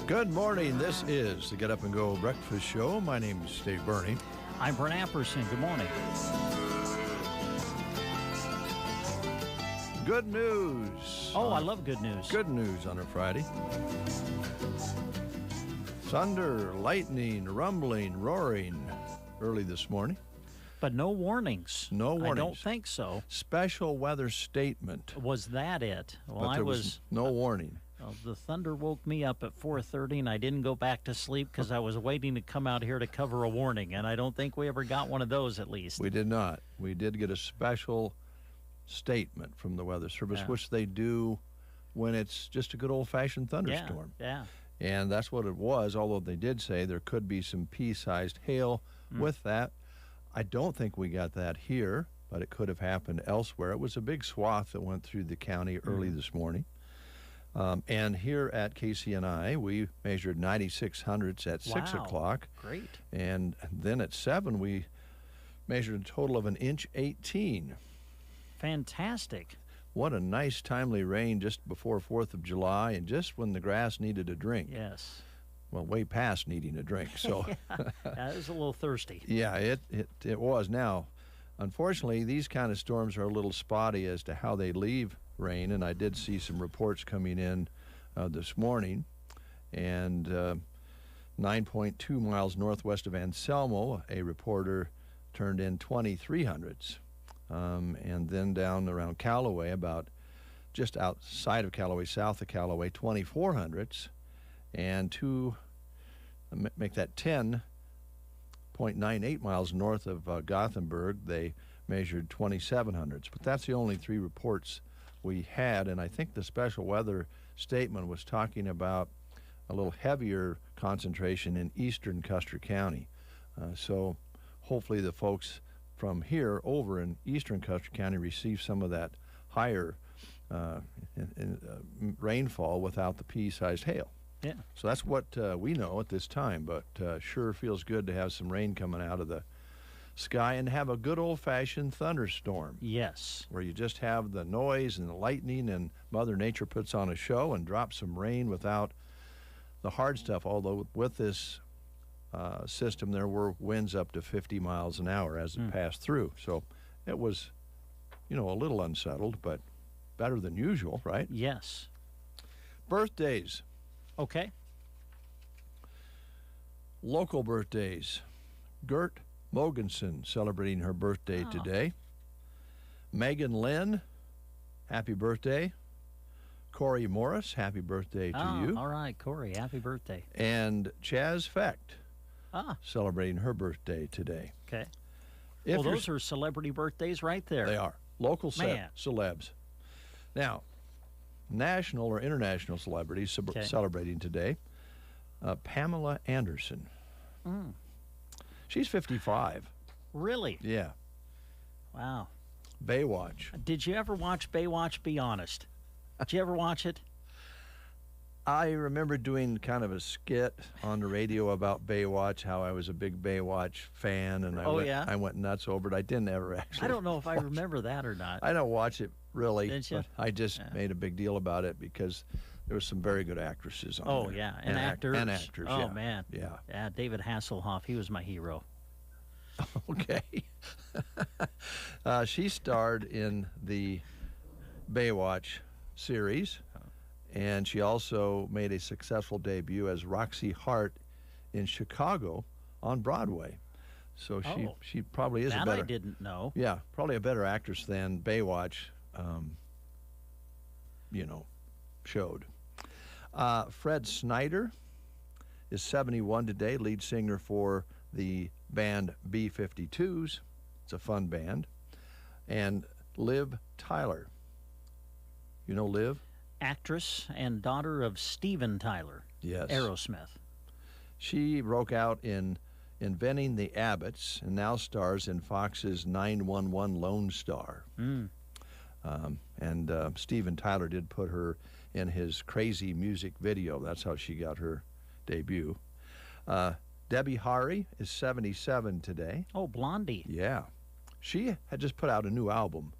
Good morning. This is the Get Up and Go Breakfast Show. My name is Dave Burney. I'm Brent Apperson. Good morning. Good news. Oh, I love good news. Good news on a Friday. Thunder, lightning, rumbling, roaring early this morning. But no warnings. No warnings. I don't think so. Special weather statement. Was that it? Well, but there was no warning. Well, the thunder woke me up at 4:30, and I didn't go back to sleep because I was waiting to come out here to cover a warning, and I don't think we ever got one of those, at least. We did not. We did get a special statement from the Weather Service, which they do when it's just a good old-fashioned thunderstorm. Yeah. And that's what it was, although they did say there could be some pea-sized hail with that. I don't think we got that here, but it could have happened elsewhere. It was a big swath that went through the county early this morning. And here at KCNI, we measured 96 hundredths at 6 o'clock. Great. And then at 7, we measured a total of 1.18 inches. Fantastic. What a nice, timely rain just before 4th of July and just when the grass needed a drink. Yes. Well, way past needing a drink. So It was a little thirsty. Yeah, it was. Now, unfortunately, these kind of storms are a little spotty as to how they leave rain, and I did see some reports coming in this morning. And 9.2 miles northwest of Ensemble, a reporter turned in 23 hundredths. And then down around Callaway, about just outside of Callaway, south of Callaway, 24 hundredths. And make that 10.98 miles north of Gothenburg, they measured 27 hundredths. But that's the only three reports we had, and I think the special weather statement was talking about a little heavier concentration in eastern Custer County. So hopefully the folks from here over in eastern Custer County receive some of that higher rainfall without the pea-sized hail. Yeah. So that's what we know at this time, but sure feels good to have some rain coming out of the sky and have a good old-fashioned thunderstorm. Yes. Where you just have the noise and the lightning and Mother Nature puts on a show and drops some rain without the hard stuff, although with this system there were winds up to 50 miles an hour as it passed through. So it was, a little unsettled, but better than usual, right? Yes. Birthdays. Okay. Local birthdays. Gert Mogensen celebrating her birthday today. Megan Lynn, happy birthday. Corey Morris, happy birthday to you. All right, Corey, happy birthday. And Chaz Fecht, celebrating her birthday today. Okay. Well, those are celebrity birthdays right there. They are. Local celebs. Now, national or international celebrities celebrating today. Pamela Anderson. She's 55. Really? Yeah. Wow. Baywatch. Did you ever watch Baywatch? Be honest. Did you ever watch it? I remember doing kind of a skit on the radio about Baywatch, how I was a big Baywatch fan, and I went nuts over it. I didn't ever actually. I don't know if I remember that or not. I don't watch it really, Didn't you? but I just made a big deal about it because there were some very good actresses on there. Oh, yeah, and actors. And actors, Oh, man. Yeah. Yeah, David Hasselhoff, he was my hero. Okay. She starred in the Baywatch series, and she also made a successful debut as Roxy Hart in Chicago on Broadway. So she probably is a better... That I didn't know. Yeah, probably a better actress than Baywatch, showed. Fred Snyder is 71 today, lead singer for the band B-52s. It's a fun band. And Liv Tyler. You know Liv? Actress and daughter of Steven Tyler. Yes. Aerosmith. She broke out in Inventing the Abbotts and now stars in Fox's 911 Lone Star. And Steven Tyler did put her in his Crazy music video. That's how she got her debut. Debbie Harry is 77 today. Oh, Blondie. Yeah. She had just put out a new album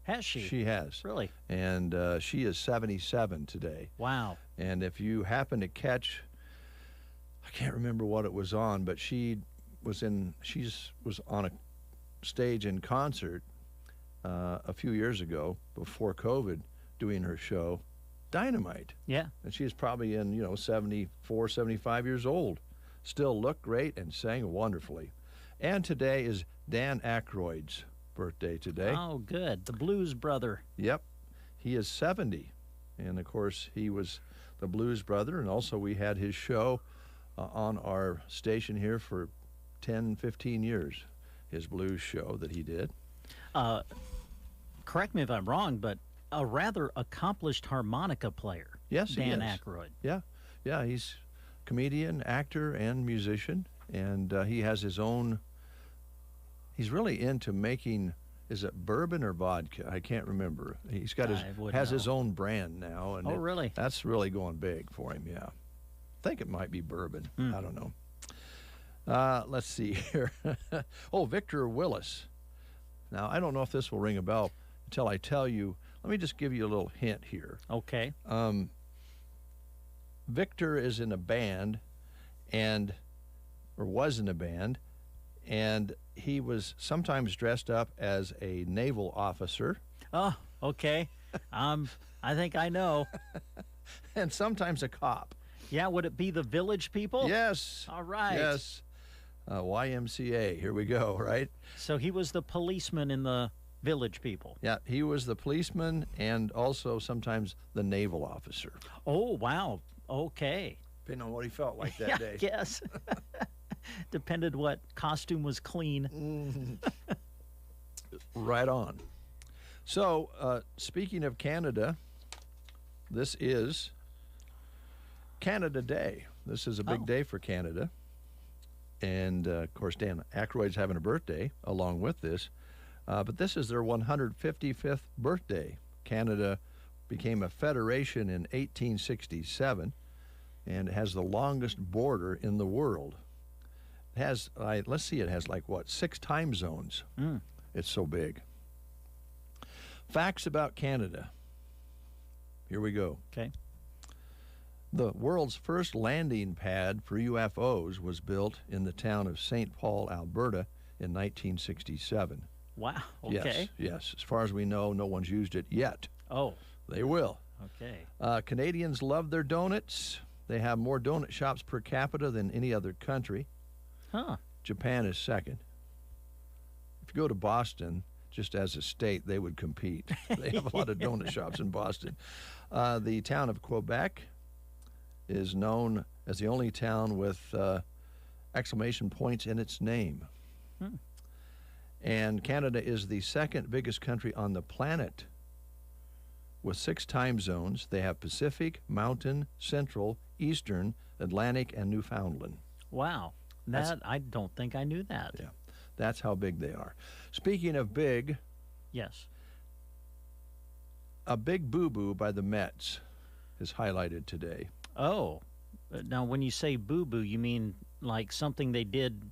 Has she? She has. Really? And she is 77 today. Wow. And if you happen to catch, I can't remember what it was on, but she was on a stage in concert a few years ago before COVID, doing her show, Dynamite. Yeah. And she's probably 74, 75 years old. Still looked great and sang wonderfully. And today is Dan Aykroyd's birthday today. Oh, good. The Blues Brother. Yep. He is 70. And, of course, he was the Blues Brother. And also we had his show on our station here for 10, 15 years, his blues show that he did. Correct me if I'm wrong, but a rather accomplished harmonica player. Yes, he Dan is. Aykroyd. Yeah. Yeah, he's comedian, actor, and musician. And he has his own... He's really into making, is it bourbon or vodka? I can't remember. He's got his own brand now, and really? That's really going big for him. Yeah, I think it might be bourbon. I don't know. Let's see here. Oh, Victor Willis. Now I don't know if this will ring a bell until I tell you. Let me just give you a little hint here. Okay. Victor is in a band, or was in a band, and he was sometimes dressed up as a naval officer. Oh, okay. I think I know. And sometimes a cop. Yeah, would it be the Village People? Yes. All right. Yes. YMCA. Here we go, right? So he was the policeman in the Village People. Yeah, he was the policeman and also sometimes the naval officer. Oh, wow. Okay. Depending on what he felt like that day. Yes. Depended what costume was clean. Right on. So, speaking of Canada, this is Canada Day. This is a big day for Canada. And, of course, Dan Aykroyd's having a birthday along with this. But this is their 155th birthday. Canada became a federation in 1867, and it has the longest border in the world. It has, let's see, it has like, 6 time zones. It's so big. Facts about Canada. Here we go. Okay. The world's first landing pad for UFOs was built in the town of St. Paul, Alberta in 1967. Wow. Okay. Yes. As far as we know, no one's used it yet. Oh. They will. Okay. Canadians love their donuts. They have more donut shops per capita than any other country. Huh. Japan is second. If you go to Boston, just as a state, they would compete. They have a lot of donut shops in Boston. The town of Quebec is known as the only town with exclamation points in its name. And Canada is the second biggest country on the planet with 6 time zones. They have Pacific, Mountain, Central, Eastern, Atlantic, and Newfoundland. Wow. I don't think I knew that. Yeah, that's how big they are. Speaking of big, yes, a big boo-boo by the Mets is highlighted today. Oh, now when you say boo-boo, you mean like something they did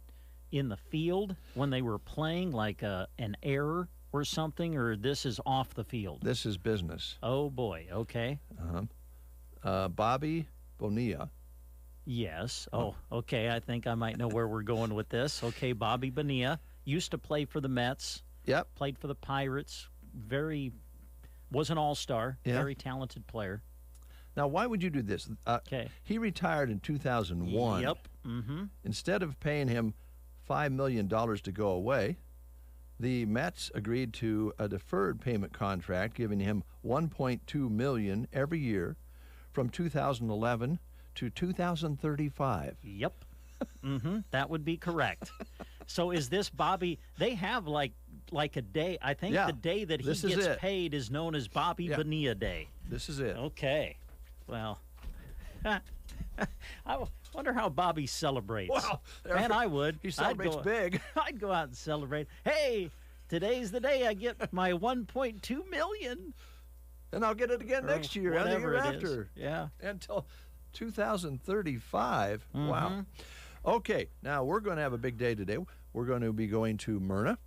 in the field when they were playing, like an error or something, or this is off the field? This is business. Oh, boy. Okay. Bobby Bonilla. Yes. Oh, okay. I think I might know where we're going with this. Okay, Bobby Bonilla used to play for the Mets. Yep. Played for the Pirates. Was an all-star. Yeah. Very talented player. Now, why would you do this? Okay. He retired in 2001. Yep. Mm-hmm. Instead of paying him $5 million to go away, the Mets agreed to a deferred payment contract, giving him $1.2 million every year from 2011 to 2035. Yep. Mm-hmm. That would be correct. So is this Bobby? They have like a day. I think the day that he gets paid is known as Bobby Bonilla Day. This is it. Okay. Well, I wonder how Bobby celebrates. Wow. And I would. He celebrates big. I'd go out and celebrate. Hey, today's the day I get my $1.2 million. And I'll get it again next year and the year after. Yeah. Until 2035. Wow. Okay, now we're going to have a big day today. We're going to be going to Myrna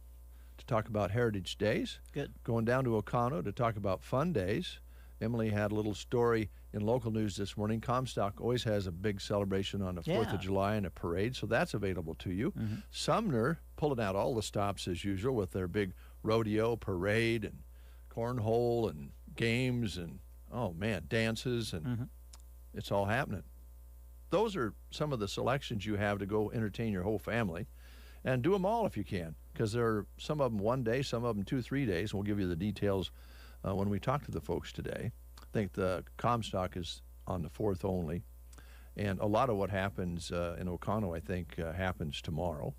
to talk about Heritage Days. Good. Going down to Oconto to talk about Fun Days. Emily had a little story in local news this morning. Comstock always has a big celebration on the 4th of July and a parade, so that's available to you. Sumner pulling out all the stops as usual with their big rodeo, parade, and cornhole and games and, oh man, dances, and it's all happening. Those are some of the selections you have to go entertain your whole family, and do them all if you can, because there are some of them 1 day, some of them 2-3 days, and we'll give you the details when we talk to the folks today. I think the Comstock is on the 4th only, and a lot of what happens in Oconto, I think, happens tomorrow.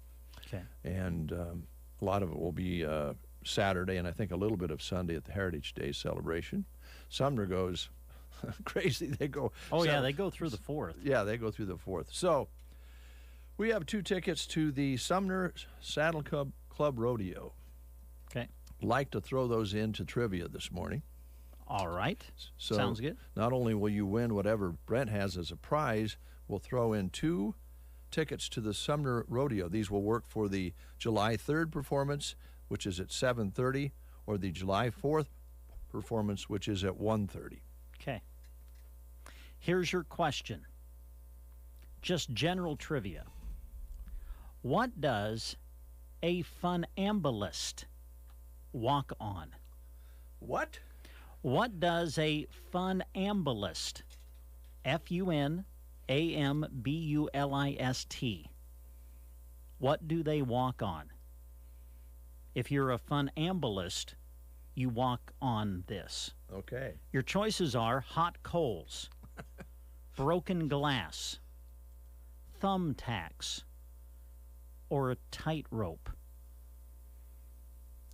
Okay. And a lot of it will be Saturday, and I think a little bit of Sunday at the Heritage Day celebration. Sumner goes crazy. They go. Oh, yeah, they go through the 4th. Yeah, they go through the 4th. So we have 2 tickets to the Sumner Saddle Club Rodeo. Okay. Like to throw those into trivia this morning. All right. So sounds good. Not only will you win whatever Brent has as a prize, we'll throw in 2 tickets to the Sumner Rodeo. These will work for the July 3rd performance, which is at 7:30, or the July 4th performance, which is at 1:30. Okay. Here's your question. Just general trivia. What does a funambulist walk on? What? What does a funambulist, Funambulist, what do they walk on? If you're a funambulist, you walk on this. Okay. Your choices are hot coals, broken glass, thumbtacks, or a tightrope.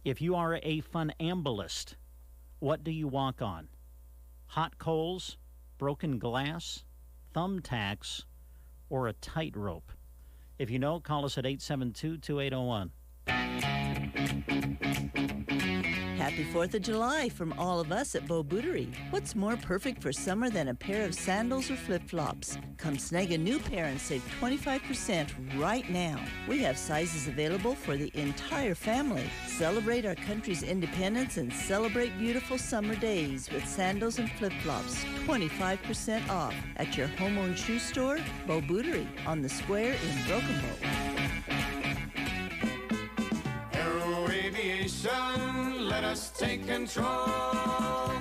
If you are a funambulist, what do you walk on? Hot coals, broken glass, thumbtacks, or a tightrope? If you know, call us at 872-2801. Happy 4th of July from all of us at Beau Bouterie. What's more perfect for summer than a pair of sandals or flip-flops? Come snag a new pair and save 25% right now. We have sizes available for the entire family. Celebrate our country's independence and celebrate beautiful summer days with sandals and flip-flops. 25% off at your home-owned shoe store, Beau Bouterie, on the square in Broken Bow. Let us take control.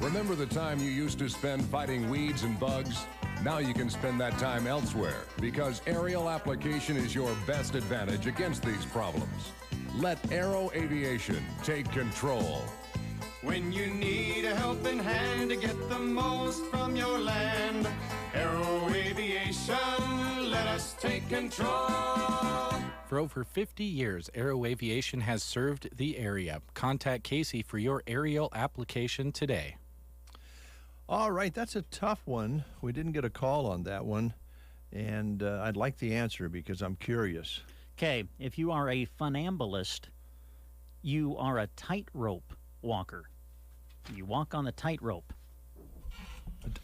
Remember the time you used to spend fighting weeds and bugs? Now you can spend that time elsewhere because aerial application is your best advantage against these problems. Let Aero Aviation take control. When you need a helping hand to get the most from your land, Aero Aviation, let us take control. For over 50 years, Aero Aviation has served the area. Contact Casey for your aerial application today. All right, that's a tough one. We didn't get a call on that one, and I'd like the answer because I'm curious. Okay, if you are a funambulist, you are a tightrope walker. You walk on the tightrope.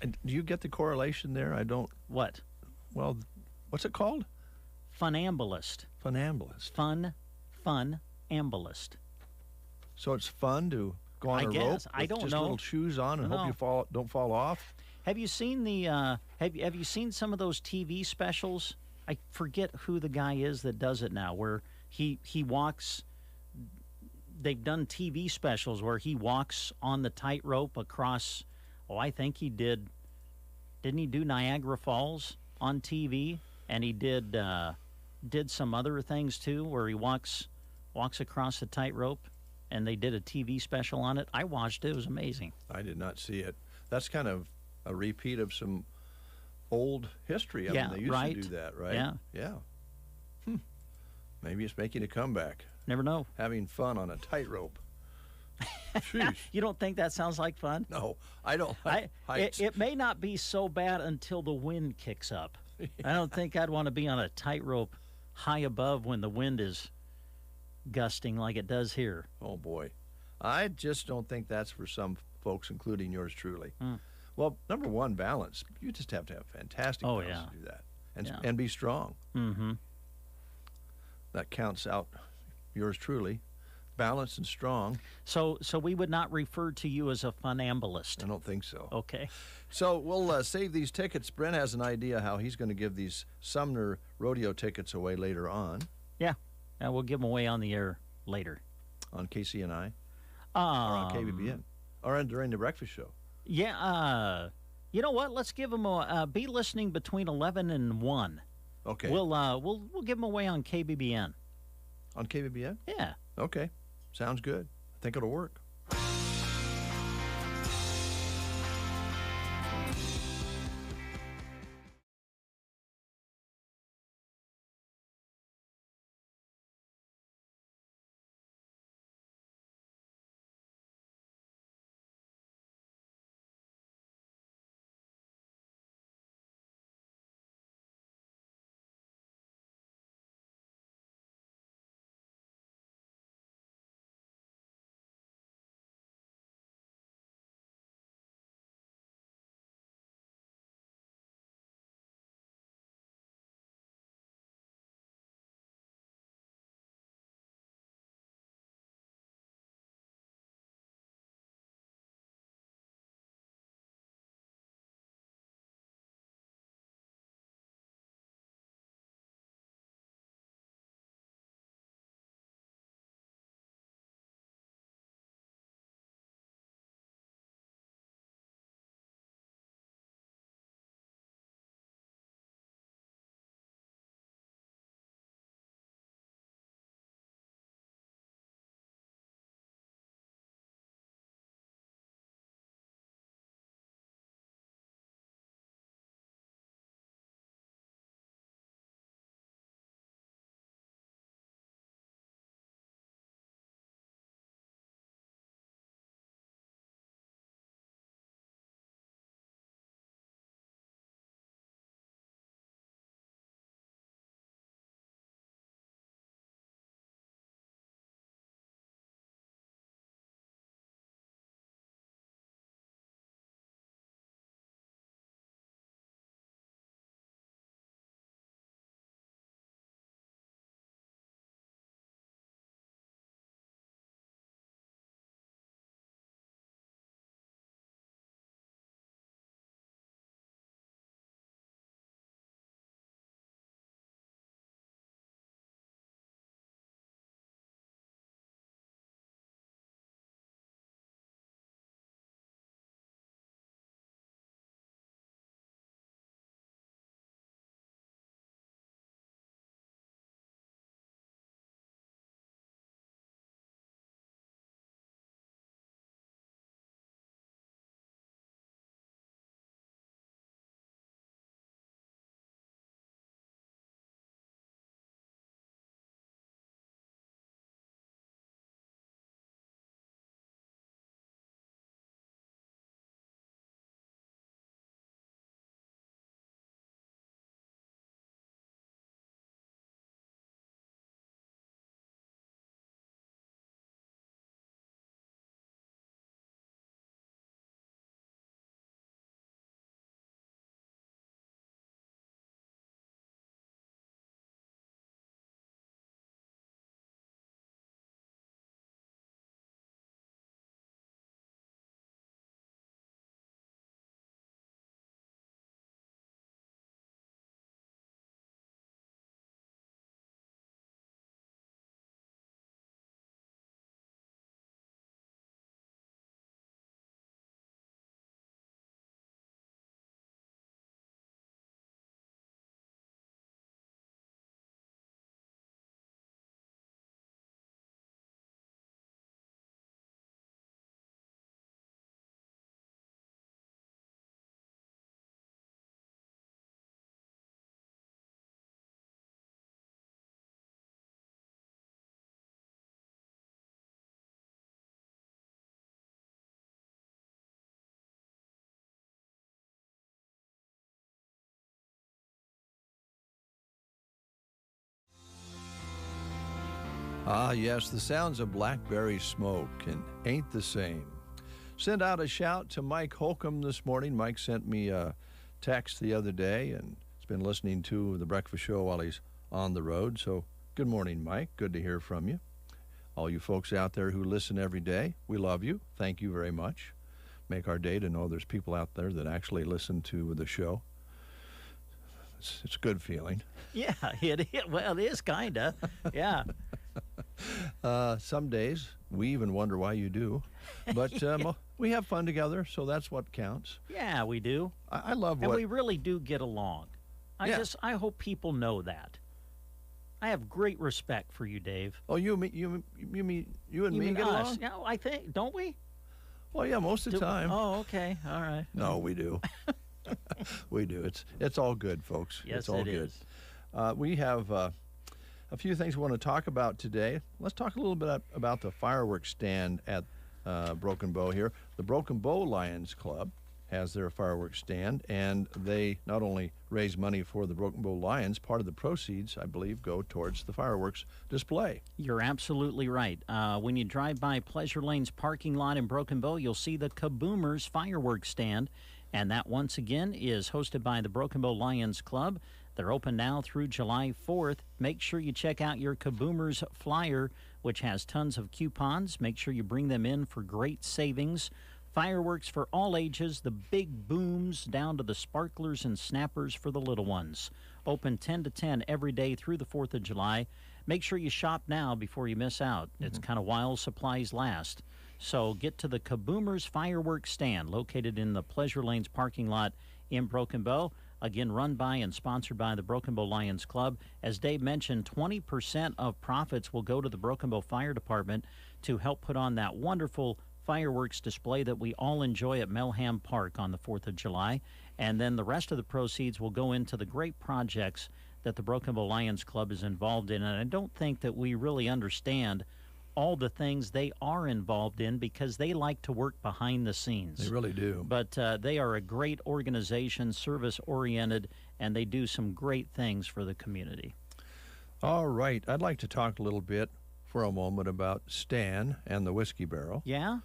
Do you get the correlation there? I don't. What? Well, what's it called? Funambulist. Funambulist. Funambulist. So it's fun to go on I a guess. rope I with don't just know. little shoes on and hope you don't fall off? Have you seen the have you seen some of those TV specials? I forget who the guy is that does it now, where he walks. They've done TV specials where he walks on the tightrope across. Oh, I think he did. Didn't he do Niagara Falls on TV? And he did some other things too, where he walks across the tightrope, and they did a TV special on it. I watched it; it was amazing. I did not see it. That's kind of a repeat of some old history. I Yeah, mean, they used right. to do that, right? Yeah. Yeah. Maybe it's making a comeback. Never know. Having fun on a tightrope. Jeez. You don't think that sounds like fun? No, I don't like heights. It may not be so bad until the wind kicks up. Yeah. I don't think I'd want to be on a tightrope high above when the wind is gusting like it does here. Oh, boy. I just don't think that's for some folks, including yours truly. Well, number one, balance. You just have to have fantastic balance to do that and be strong. Mm-hmm. That counts out yours truly. balanced and strong. So we would not refer to you as a funambulist. I don't think so. Okay. So we'll save these tickets. Brent has an idea how he's going to give these Sumner rodeo tickets away later on. Yeah. We'll give them away on the air later. On KCNI? Or on KBBN? Or during the breakfast show? Yeah. You know what? Let's give them be listening between 11 and 1. Okay. We'll give them away on KBBN. On KBBN? Yeah. Okay. Sounds good. I think it'll work. Ah, yes, the sounds of blackberry smoke and ain't the same. Send out a shout to Mike Holcomb this morning. Mike sent me a text the other day and has been listening to the breakfast show while he's on the road. So good morning, Mike. Good to hear from you. All you folks out there who listen every day, we love you. Thank you very much. Make our day to know there's people out there that actually listen to the show. It's a good feeling. Yeah, it is. Well, it is kind of. Yeah. Some days we even wonder why you do. But we have fun together, so that's what counts. Yeah, we do. I love and what... we really do get along. I hope people know that. I have great respect for you, Dave. Oh, you and me get along? Yeah, I think, don't we? Well, yeah, most of the time. Oh, okay. All right. No, we do. We do. It's all good, folks. Yes, it's all good. We have a few things we want to talk about today. Let's talk a little bit about the fireworks stand at Broken Bow here. The Broken Bow Lions Club has their fireworks stand, and they not only raise money for the Broken Bow Lions, part of the proceeds, I believe, go towards the fireworks display. You're absolutely right. When you drive by Pleasure Lane's parking lot in Broken Bow, you'll see the Kaboomers Fireworks stand, and that, once again, is hosted by the Broken Bow Lions Club. They're open now through July 4th. Make sure you check out your Kaboomers flyer, which has tons of coupons. Make sure you bring them in for great savings. Fireworks for all ages, the big booms down to the sparklers and snappers for the little ones. Open 10 to 10 every day through the 4th of July. Make sure you shop now before you miss out. It's kind of while supplies last. So get to the Kaboomers Fireworks stand located in the Pleasure Lanes parking lot in Broken Bow. Again, run by and sponsored by the Broken Bow Lions Club. As Dave mentioned, 20% of profits will go to the Broken Bow Fire Department to help put on that wonderful fireworks display that we all enjoy at Melham Park on the 4th of July. And then the rest of the proceeds will go into the great projects that the Broken Bow Lions Club is involved in. And I don't think that we really understand all the things they are involved in because they like to work behind the scenes. They really do. But they are a great organization, service-oriented, and they do some great things for the community. All right. I'd like to talk a little bit for a moment about Stan and the Whiskey Barrel. Yeah?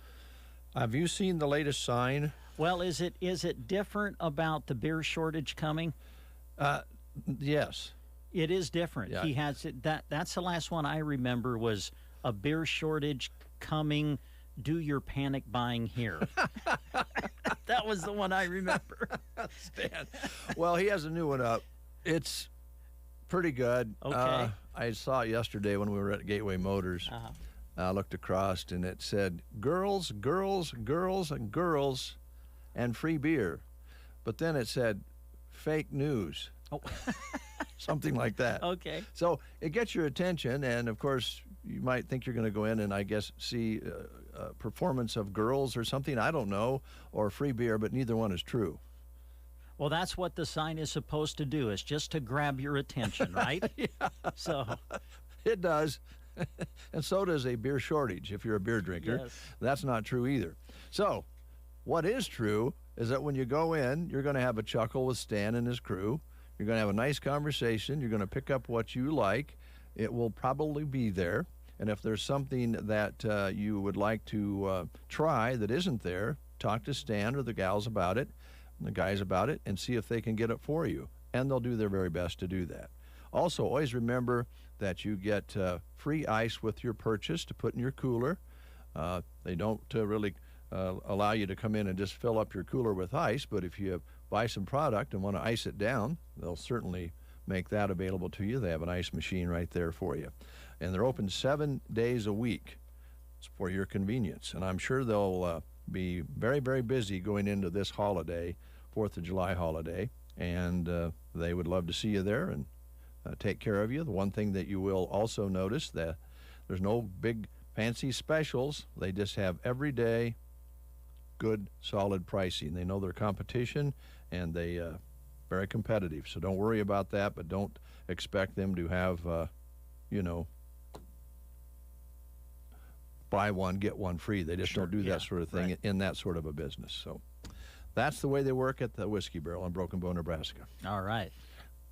Have you seen the latest sign? Well, is it different about the beer shortage coming? Yes. It is different. Yeah. He has that's the last one I remember was a beer shortage coming. Do your panic buying here. That was the one I remember. Stan. Well, he has a new one up. It's pretty good. Okay. I saw it yesterday when we were at Gateway Motors. Uh-huh. I looked across and it said, girls, girls, girls, and girls, and free beer. But then it said, fake news. Oh. Something like that. Okay. So it gets your attention, and of course, you might think you're going to go in and, I guess, see a performance of girls or something, I don't know, or free beer, but neither one is true. Well, that's what the sign is supposed to do, is just to grab your attention, right? Yeah. So it does. And so does a beer shortage if you're a beer drinker. Yes. That's not true either. So what is true is that when you go in, you're going to have a chuckle with Stan and his crew. You're going to have a nice conversation. You're going to pick up what you like. It will probably be there. And if there's something that you would like to try that isn't there, talk to Stan or the gals about it, the guys about it, and see if they can get it for you. And they'll do their very best to do that. Also, always remember that you get free ice with your purchase to put in your cooler. They don't really allow you to come in and just fill up your cooler with ice, but if you buy some product and want to ice it down, they'll certainly make that available to you. They have an ice machine right there for you. And they're open 7 days a week. It's for your convenience. And I'm sure they'll be very, very busy going into this holiday, 4th of July holiday, and they would love to see you there and take care of you. The one thing that you will also notice that there's no big fancy specials. They just have everyday good, solid pricing. They know their competition, and they very competitive. So don't worry about that, but don't expect them to have, buy one, get one free. They just don't do that sort of thing in that sort of a business. So that's the way they work at the Whiskey Barrel in Broken Bow, Nebraska. all right.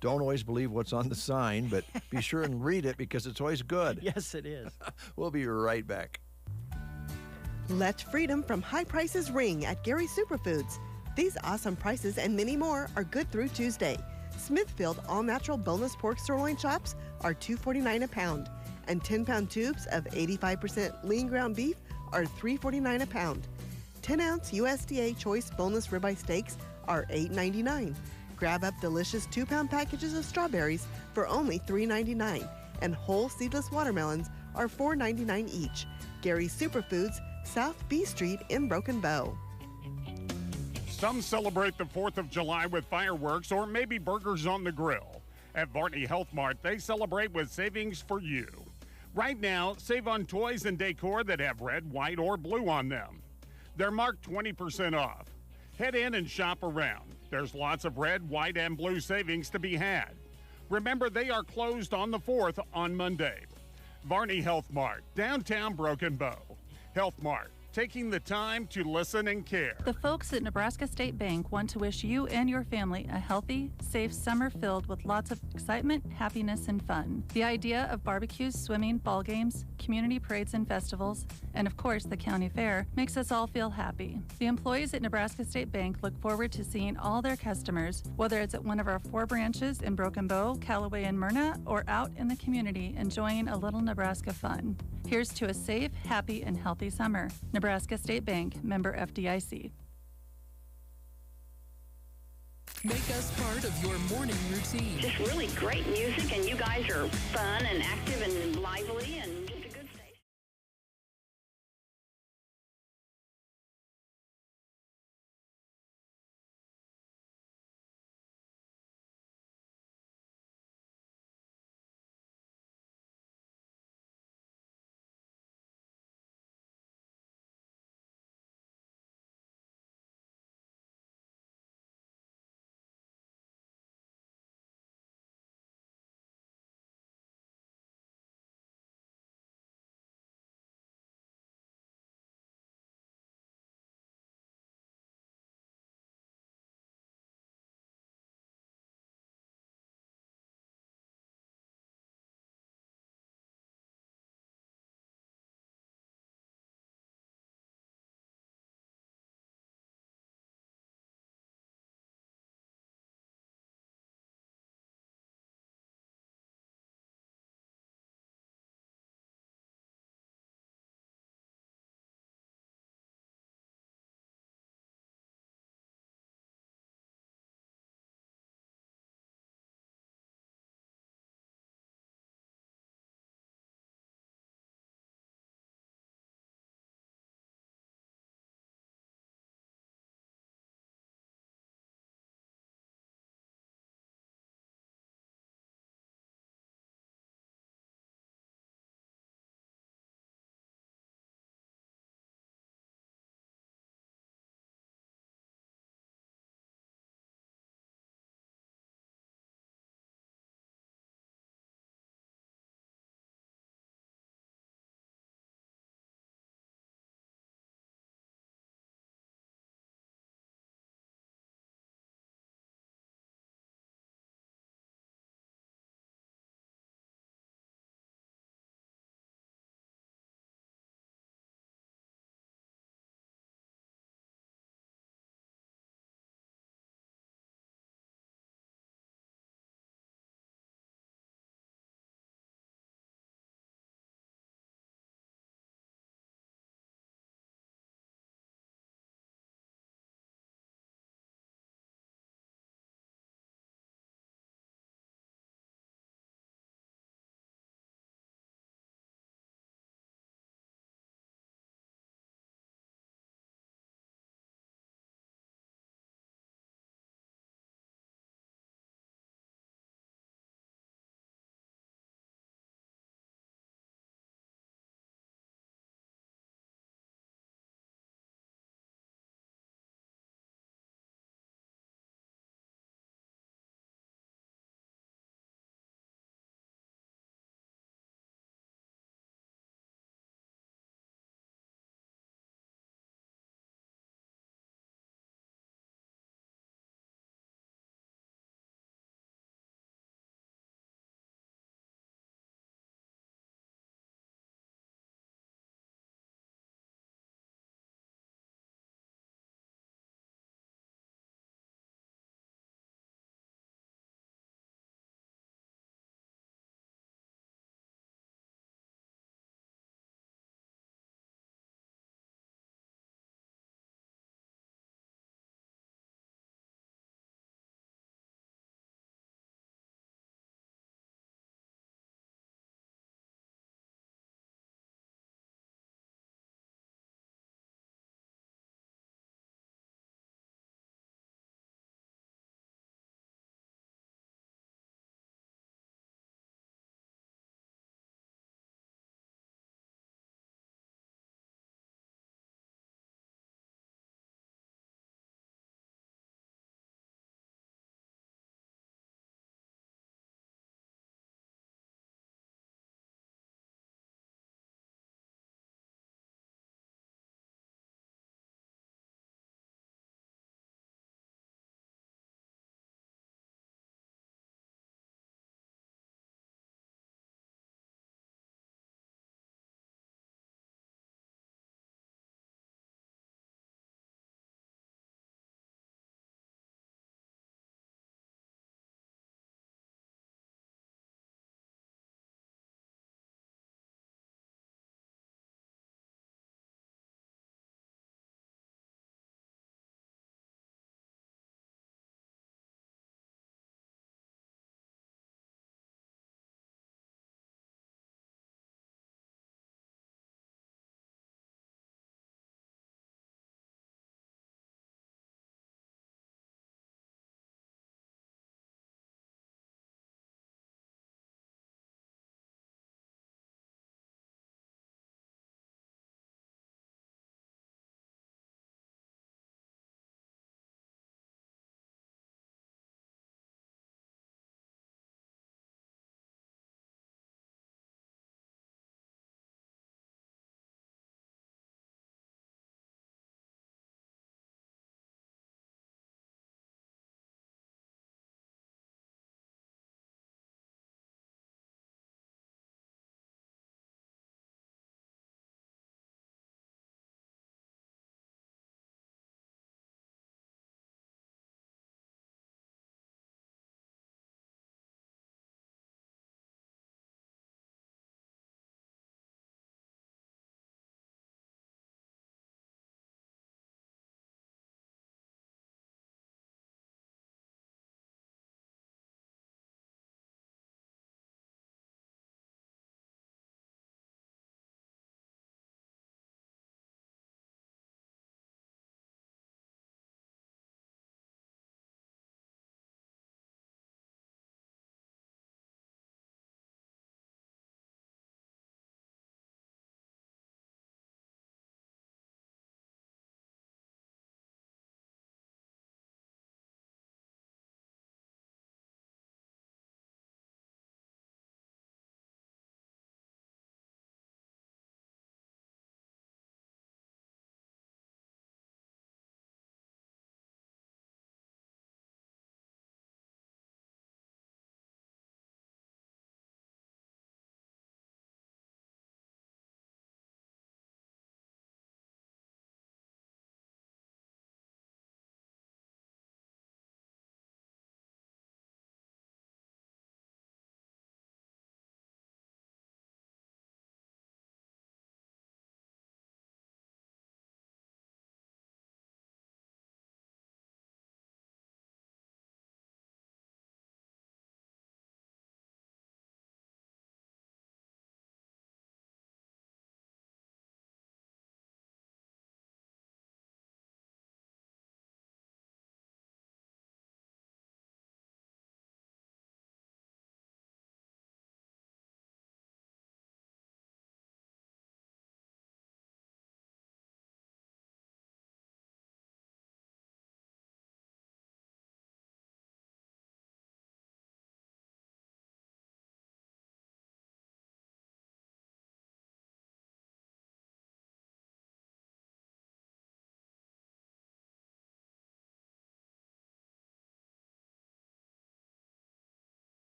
Don't always believe what's on the sign, but be sure and read it because it's always good. Yes, it is. We'll be right back. Let freedom from high prices ring at Gary Superfoods. These awesome prices and many more are good through Tuesday. Smithfield all-natural boneless pork sirloin chops are $2.49 a pound, And 10-pound tubes of 85% lean ground beef are $3.49 a pound. 10-ounce USDA Choice Boneless Ribeye Steaks are $8.99. Grab up delicious 2-pound packages of strawberries for only $3.99. And whole seedless watermelons are $4.99 each. Gary's Superfoods, South B Street in Broken Bow. Some celebrate the 4th of July with fireworks or maybe burgers on the grill. At Varney Health Mart, they celebrate with savings for you. Right now, save on toys and decor that have red, white, or blue on them. They're marked 20% off. Head in and shop around. There's lots of red, white, and blue savings to be had. Remember, they are closed on the 4th on Monday. Varney Health Mart, downtown Broken Bow. Health Mart, taking the time to listen and care. The folks at Nebraska State Bank want to wish you and your family a healthy, safe summer filled with lots of excitement, happiness, and fun. The idea of barbecues, swimming, ball games, community parades and festivals, and of course the county fair makes us all feel happy. The employees at Nebraska State Bank look forward to seeing all their customers, whether it's at one of our 4 branches in Broken Bow, Callaway, and Myrna, or out in the community enjoying a little Nebraska fun. Here's to a safe, happy, and healthy summer. Nebraska State Bank, member FDIC. Make us part of your morning routine. Just really great music, and you guys are fun and active and lively and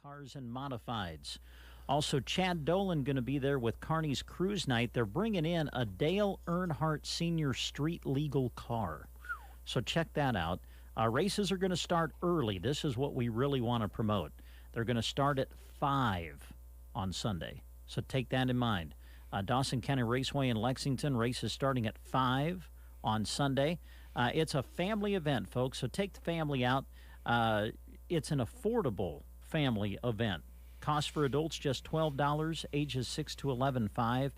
cars and modifieds. Also, Chad Dolan going to be there with Kearney's Cruise Night. They're bringing in a Dale Earnhardt Senior Street Legal car. So check that out. Races are going to start early. This is what we really want to promote. They're going to start at 5 on Sunday. So take that in mind. Dawson County Raceway in Lexington, races starting at 5 on Sunday. It's a family event, folks, so take the family out. It's an affordable family event. Cost for adults just $12, ages 6 to 11, $5.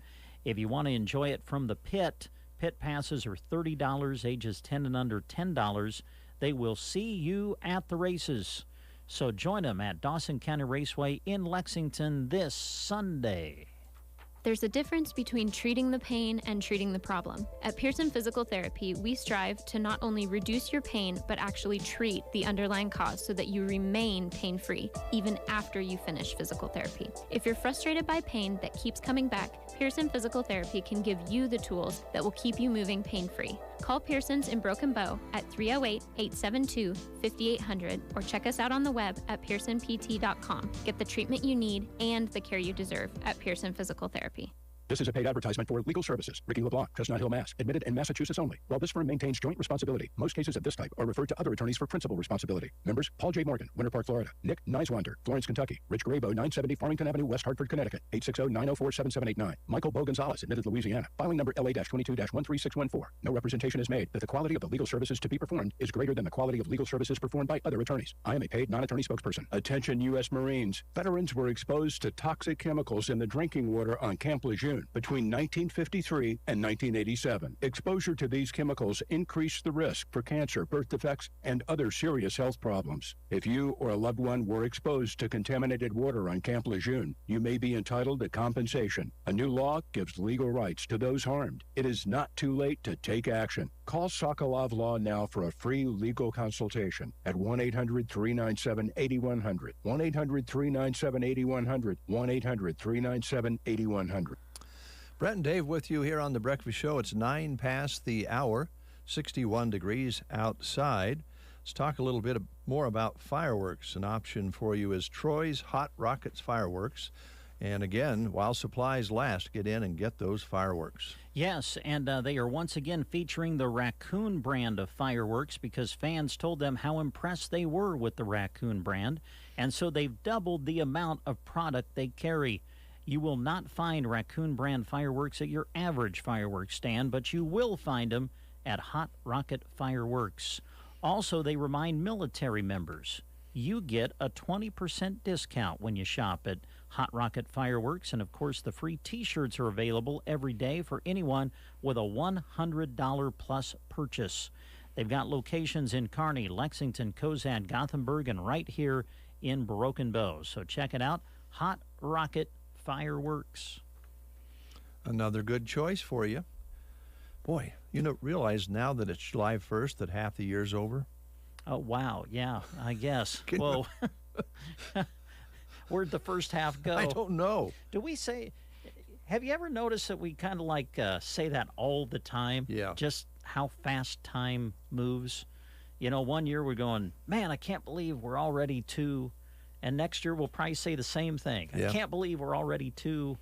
If you want to enjoy it from the pit passes are $30, ages 10 and under, $10. They will see you at the races. So join them at Dawson County Raceway in Lexington this Sunday. There's a difference between treating the pain and treating the problem. At Pearson Physical Therapy, we strive to not only reduce your pain, but actually treat the underlying cause so that you remain pain-free, even after you finish physical therapy. If you're frustrated by pain that keeps coming back, Pearson Physical Therapy can give you the tools that will keep you moving pain-free. Call Pearson's in Broken Bow at 308-872-5800 or check us out on the web at pearsonpt.com. Get the treatment you need and the care you deserve at Pearson Physical Therapy. This is a paid advertisement for legal services. Ricky LeBlanc, Chestnut Hill, Mass. Admitted in Massachusetts only. While this firm maintains joint responsibility, most cases of this type are referred to other attorneys for principal responsibility. Members, Paul J. Morgan, Winter Park, Florida. Nick Neiswander, Florence, Kentucky. Rich Grabo, 970 Farmington Avenue, West Hartford, Connecticut. 860-904-7789. Michael Bo Gonzalez, admitted Louisiana. Filing number LA-22-13614. No representation is made that the quality of the legal services to be performed is greater than the quality of legal services performed by other attorneys. I am a paid non-attorney spokesperson. Attention U.S. Marines. Veterans were exposed to toxic chemicals in the drinking water on Camp Lejeune between 1953 and 1987. Exposure to these chemicals increased the risk for cancer, birth defects, and other serious health problems. If you or a loved one were exposed to contaminated water on Camp Lejeune, you may be entitled to compensation. A new law gives legal rights to those harmed. It is not too late to take action. Call Sokolov Law now for a free legal consultation at 1-800-397-8100. 1-800-397-8100. 1-800-397-8100. Brett and Dave with you here on The Breakfast Show. It's 9 past the hour, 61 degrees outside. Let's talk a little bit more about fireworks. An option for you is Troy's Hot Rockets Fireworks. And again, while supplies last, get in and get those fireworks. Yes, and they are once again featuring the Raccoon brand of fireworks because fans told them how impressed they were with the Raccoon brand. And so they've doubled the amount of product they carry. You will not find Raccoon brand fireworks at your average fireworks stand, but you will find them at Hot Rocket Fireworks. Also, they remind military members you get a 20% discount when you shop at Hot Rocket Fireworks. And, of course, the free T-shirts are available every day for anyone with a $100-plus purchase. They've got locations in Kearney, Lexington, Cozad, Gothenburg, and right here in Broken Bow. So check it out, Hot Rocket Fireworks. Another good choice for you. Boy, realize now that it's July 1st that half the year's over? Oh, wow. Yeah, I guess. Whoa. Where'd the first half go? I don't know. Do we say, have you ever noticed that we kind of like say that all the time? Yeah. Just how fast time moves. One year we're going, man, I can't believe we're already to. And next year we'll probably say the same thing. Yeah. I can't believe we're already to.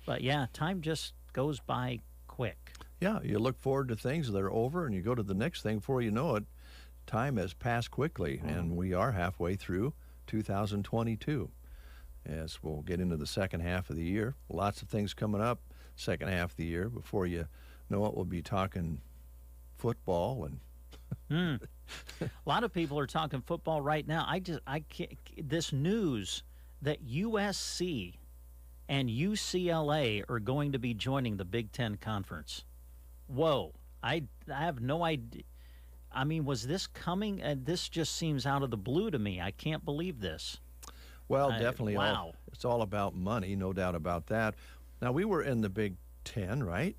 But yeah, time just goes by quick. Yeah, you look forward to things that are over and you go to the next thing. Before you know it, time has passed quickly, and we are halfway through 2022. As we'll get into the second half of the year. Lots of things coming up second half of the year. Before you know it, we'll be talking football and a lot of people are talking football right now. I can't, this news that USC and UCLA are going to be joining the Big Ten Conference. Whoa. I have no idea. I mean, was this coming? This just seems out of the blue to me. I can't believe this. Well, definitely. Wow. It's all about money, no doubt about that. Now, we were in the Big Ten, right?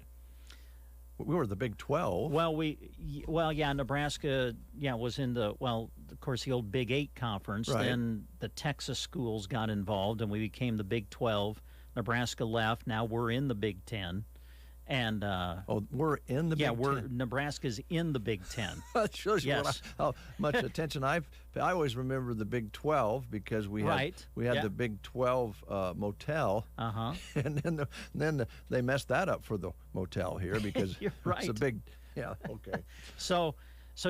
We were the Big 12. Well, yeah, Nebraska, was in the, of course, the old Big 8 conference. Right. Then the Texas schools got involved, and we became the Big 12. Nebraska left. Now we're in the Big 10. And we're in the Big Ten. Nebraska's in the Big Ten. That shows you Yes. how much attention I always remember the Big 12 because we had the Big 12 motel. And then they messed that up for the motel here because You're right. it's a big. Yeah. Okay. So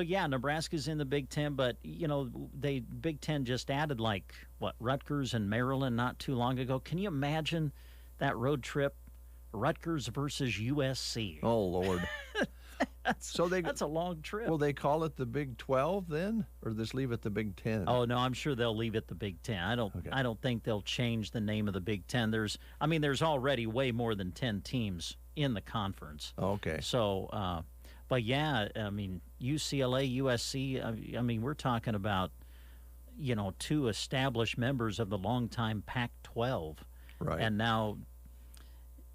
yeah, Nebraska's in the Big Ten, but Big Ten just added Rutgers and Maryland not too long ago. Can you imagine that road trip? Rutgers versus USC. Oh, Lord. That's a long trip. Will they call it the Big 12 then, or just leave it the Big 10? Oh no, I'm sure they'll leave it the Big 10. I don't think they'll change the name of the Big 10. There's already way more than 10 teams in the conference. Okay. So, but yeah, UCLA, USC. We're talking about, two established members of the longtime Pac-12. Right. And now.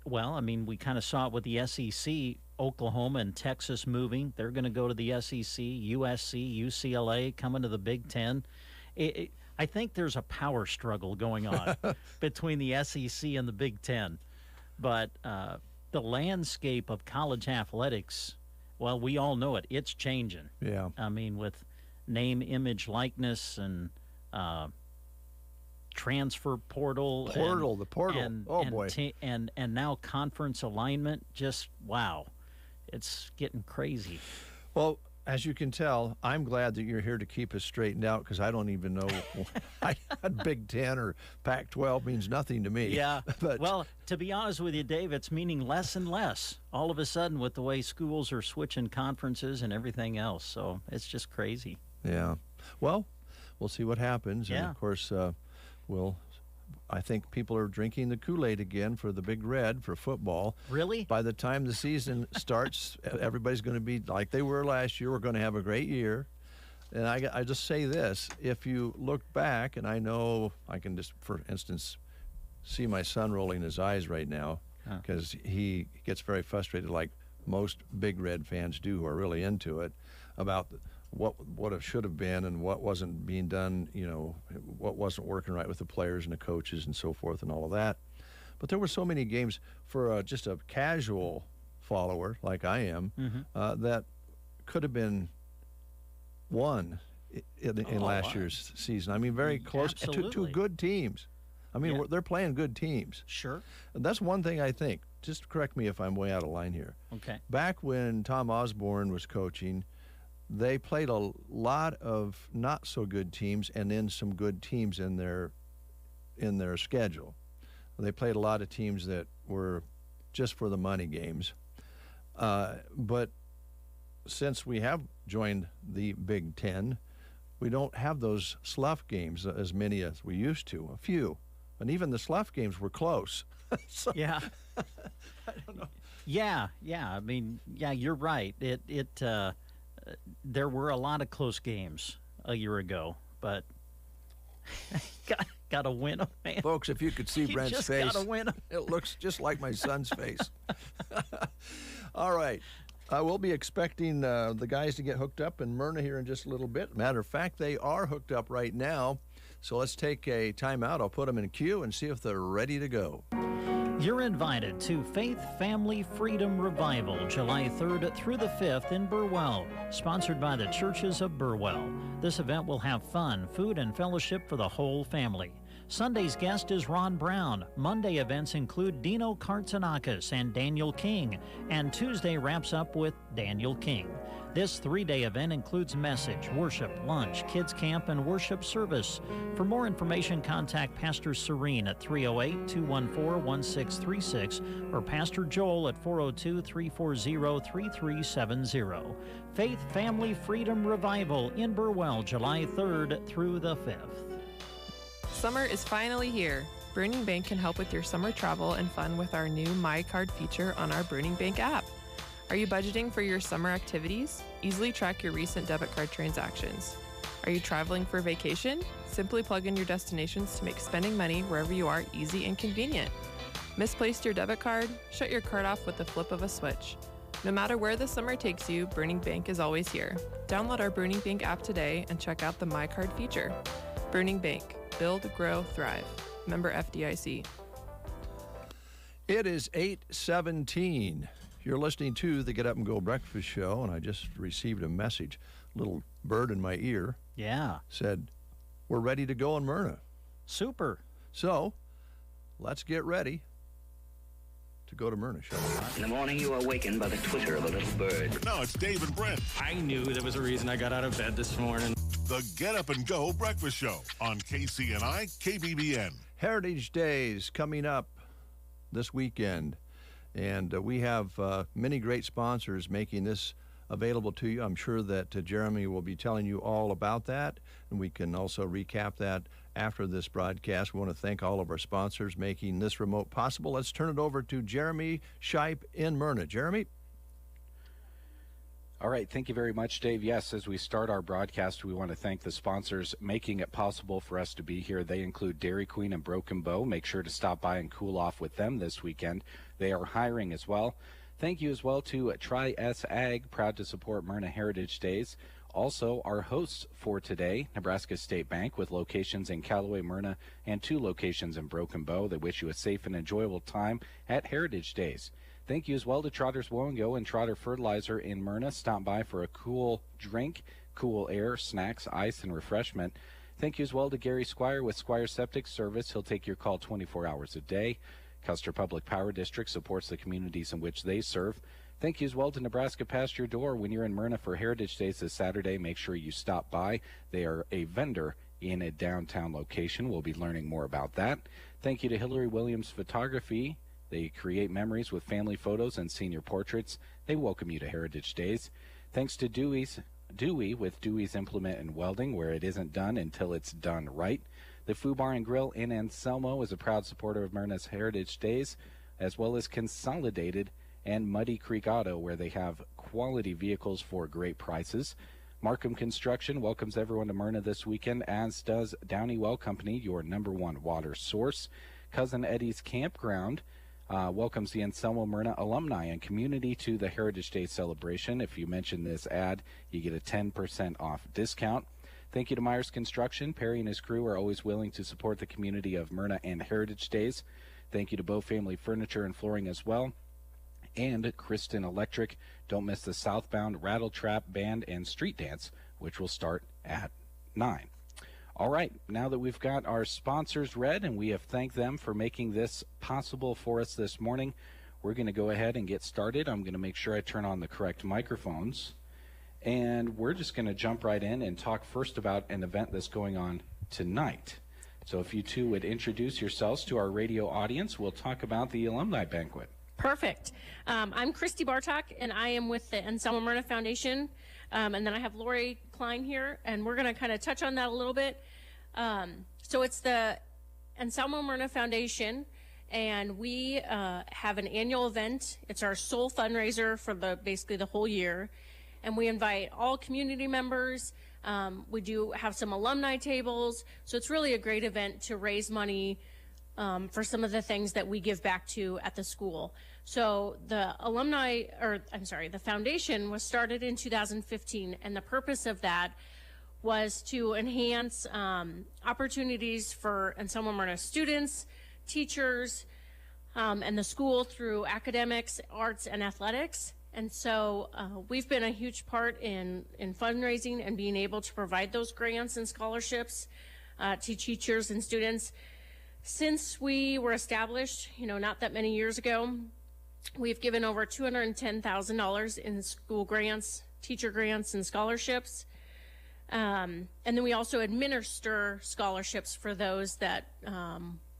Well, we kind of saw it with the SEC, Oklahoma and Texas moving. They're going to go to the SEC, USC, UCLA coming to the Big Ten. I think there's a power struggle going on between the SEC and the Big Ten. But the landscape of college athletics, well, we all know it. It's changing. Yeah. With name, image, likeness, and transfer portal, the portal. And now conference alignment. Just wow, it's getting crazy. Well, as you can tell, I'm glad that you're here to keep us straightened out because I don't even know. Big Ten or Pac-12 means nothing to me. Yeah. But well, to be honest with you, Dave, it's meaning less and less all of a sudden with the way schools are switching conferences and everything else. So it's just crazy. Yeah. Well, we'll see what happens. Yeah. And of course. I think people are drinking the Kool-Aid again for the Big Red for football. Really? By the time the season starts, everybody's going to be like they were last year. We're going to have a great year. And I just say this. If you look back, and I know I can just, for instance, see my son rolling his eyes right now because he gets very frustrated like most Big Red fans do who are really into it about what it should have been and what wasn't being done, what wasn't working right with the players and the coaches and so forth and all of that. But there were so many games for just a casual follower like I am that could have been won in last year's season. Very close to two good teams. They're playing good teams. Sure. And that's one thing I think. Just correct me if I'm way out of line here. Okay. Back when Tom Osborne was coaching, they played a lot of not so good teams and then some good teams in their schedule. They played a lot of teams that were just for the money games. But since we have joined the Big Ten, we don't have those slough games as many as we used to, a few. And even the slough games were close. So, yeah. I don't know. Yeah. You're right. There were a lot of close games a year ago, but got to win them, man. Folks, if you could see Brent's face, got to win them. It looks just like my son's face. All right. We'll be expecting the guys to get hooked up in Myrna here in just a little bit. Matter of fact, they are hooked up right now. So let's take a timeout. I'll put them in queue and see if they're ready to go. You're invited to Faith, Family, Freedom Revival, July 3rd through the 5th in Burwell, sponsored by the Churches of Burwell. This event will have fun, food, and fellowship for the whole family. Sunday's guest is Ron Brown. Monday events include Dino Kartsanakis and Daniel King, and Tuesday wraps up with Daniel King. This 3-day event includes message, worship, lunch, kids camp, and worship service. For more information, contact Pastor Serene at 308-214-1636 or Pastor Joel at 402-340-3370. Faith, Family, Freedom Revival in Burwell, July 3rd through the 5th. Summer is finally here. Burning Bank can help with your summer travel and fun with our new My Card feature on our Burning Bank app. Are you budgeting for your summer activities? Easily track your recent debit card transactions. Are you traveling for vacation? Simply plug in your destinations to make spending money wherever you are easy and convenient. Misplaced your debit card? Shut your card off with the flip of a switch. No matter where the summer takes you, Burning Bank is always here. Download our Burning Bank app today and check out the My Card feature. Burning Bank. Build, grow, thrive. Member FDIC. It is 8:17 You're listening to the Get Up and Go Breakfast Show, and I just received a message. Little bird in my ear. Yeah. Said, we're ready to go in Myrna. Super. So, let's get ready to go to Myrna, shall we? In the morning, you are awakened by the twitter of a little bird. No, it's Dave and Brent. I knew there was a reason I got out of bed this morning. The Get Up and Go Breakfast Show on KCNI KBBN. Heritage Days coming up this weekend, and we have many great sponsors making this available to you. I'm sure that Jeremy will be telling you all about that, and we can also recap that after this broadcast. We want to thank all of our sponsors making this remote possible. Let's turn it over to Jeremy Scheib in Myrna. Jeremy? All right, thank you very much, Dave. Yes, as we start our broadcast, we want to thank the sponsors making it possible for us to be here. They include Dairy Queen and Broken Bow. Make sure to stop by and cool off with them this weekend. They are hiring as well. Thank you as well to Tri-S Ag, proud to support Myrna Heritage Days. Also, our hosts for today, Nebraska State Bank, with locations in Callaway, Myrna, and 2 locations in Broken Bow. They wish you a safe and enjoyable time at Heritage Days. Thank you as well to Trotter's Woe and Go and Trotter Fertilizer in Myrna. Stop by for a cool drink, cool air, snacks, ice, and refreshment. Thank you as well to Gary Squire with Squire Septic Service. He'll take your call 24 hours a day. Custer Public Power District supports the communities in which they serve. Thank you as well to Nebraska Past Your Door. When you're in Myrna for Heritage Days this Saturday, make sure you stop by. They are a vendor in a downtown location. We'll be learning more about that. Thank you to Hillary Williams Photography. They create memories with family photos and senior portraits. They welcome you to Heritage Days. Thanks to Dewey with Dewey's Implement and Welding, where it isn't done until it's done right. The Foo Bar and Grill in Anselmo is a proud supporter of Myrna's Heritage Days, as well as Consolidated and Muddy Creek Auto, where they have quality vehicles for great prices. Markham Construction welcomes everyone to Myrna this weekend, as does Downey Well Company, your #1 water source. Cousin Eddie's Campground welcomes the Ensemble Myrna alumni and community to the Heritage Day celebration. If you mention this ad, you get a 10% off discount. Thank you to Myers Construction. Perry and his crew are always willing to support the community of Myrna and Heritage Days. Thank you to Bow Family Furniture and Flooring as well. And Kristen Electric. Don't miss the Southbound Rattle Trap Band and Street Dance, which will start at 9. All right, now that we've got our sponsors read and we have thanked them for making this possible for us this morning, we're going to go ahead and get started. I'm going to make sure I turn on the correct microphones. And we're just going to jump right in and talk first about an event that's going on tonight. So if you two would introduce yourselves to our radio audience, we'll talk about the Alumni Banquet. Perfect. I'm Christy Bartok, and I am with the Ensemble Myrna Foundation. And then I have Lori Klein here, and we're going to kind of touch on that a little bit. So it's the Ensemble Myrna Foundation, and we have an annual event. It's our sole fundraiser for basically the whole year. And we invite all community members. We do have some alumni tables. So it's really a great event to raise money for some of the things that we give back to at the school. So the the foundation was started in 2015, and the purpose of that was to enhance opportunities for Ensemble Myrna students, teachers, and the school through academics, arts, and athletics. And so we've been a huge part in fundraising and being able to provide those grants and scholarships to teachers and students. Since we were established, not that many years ago, we've given over $210,000 in school grants, teacher grants, and scholarships. And then we also administer scholarships for those that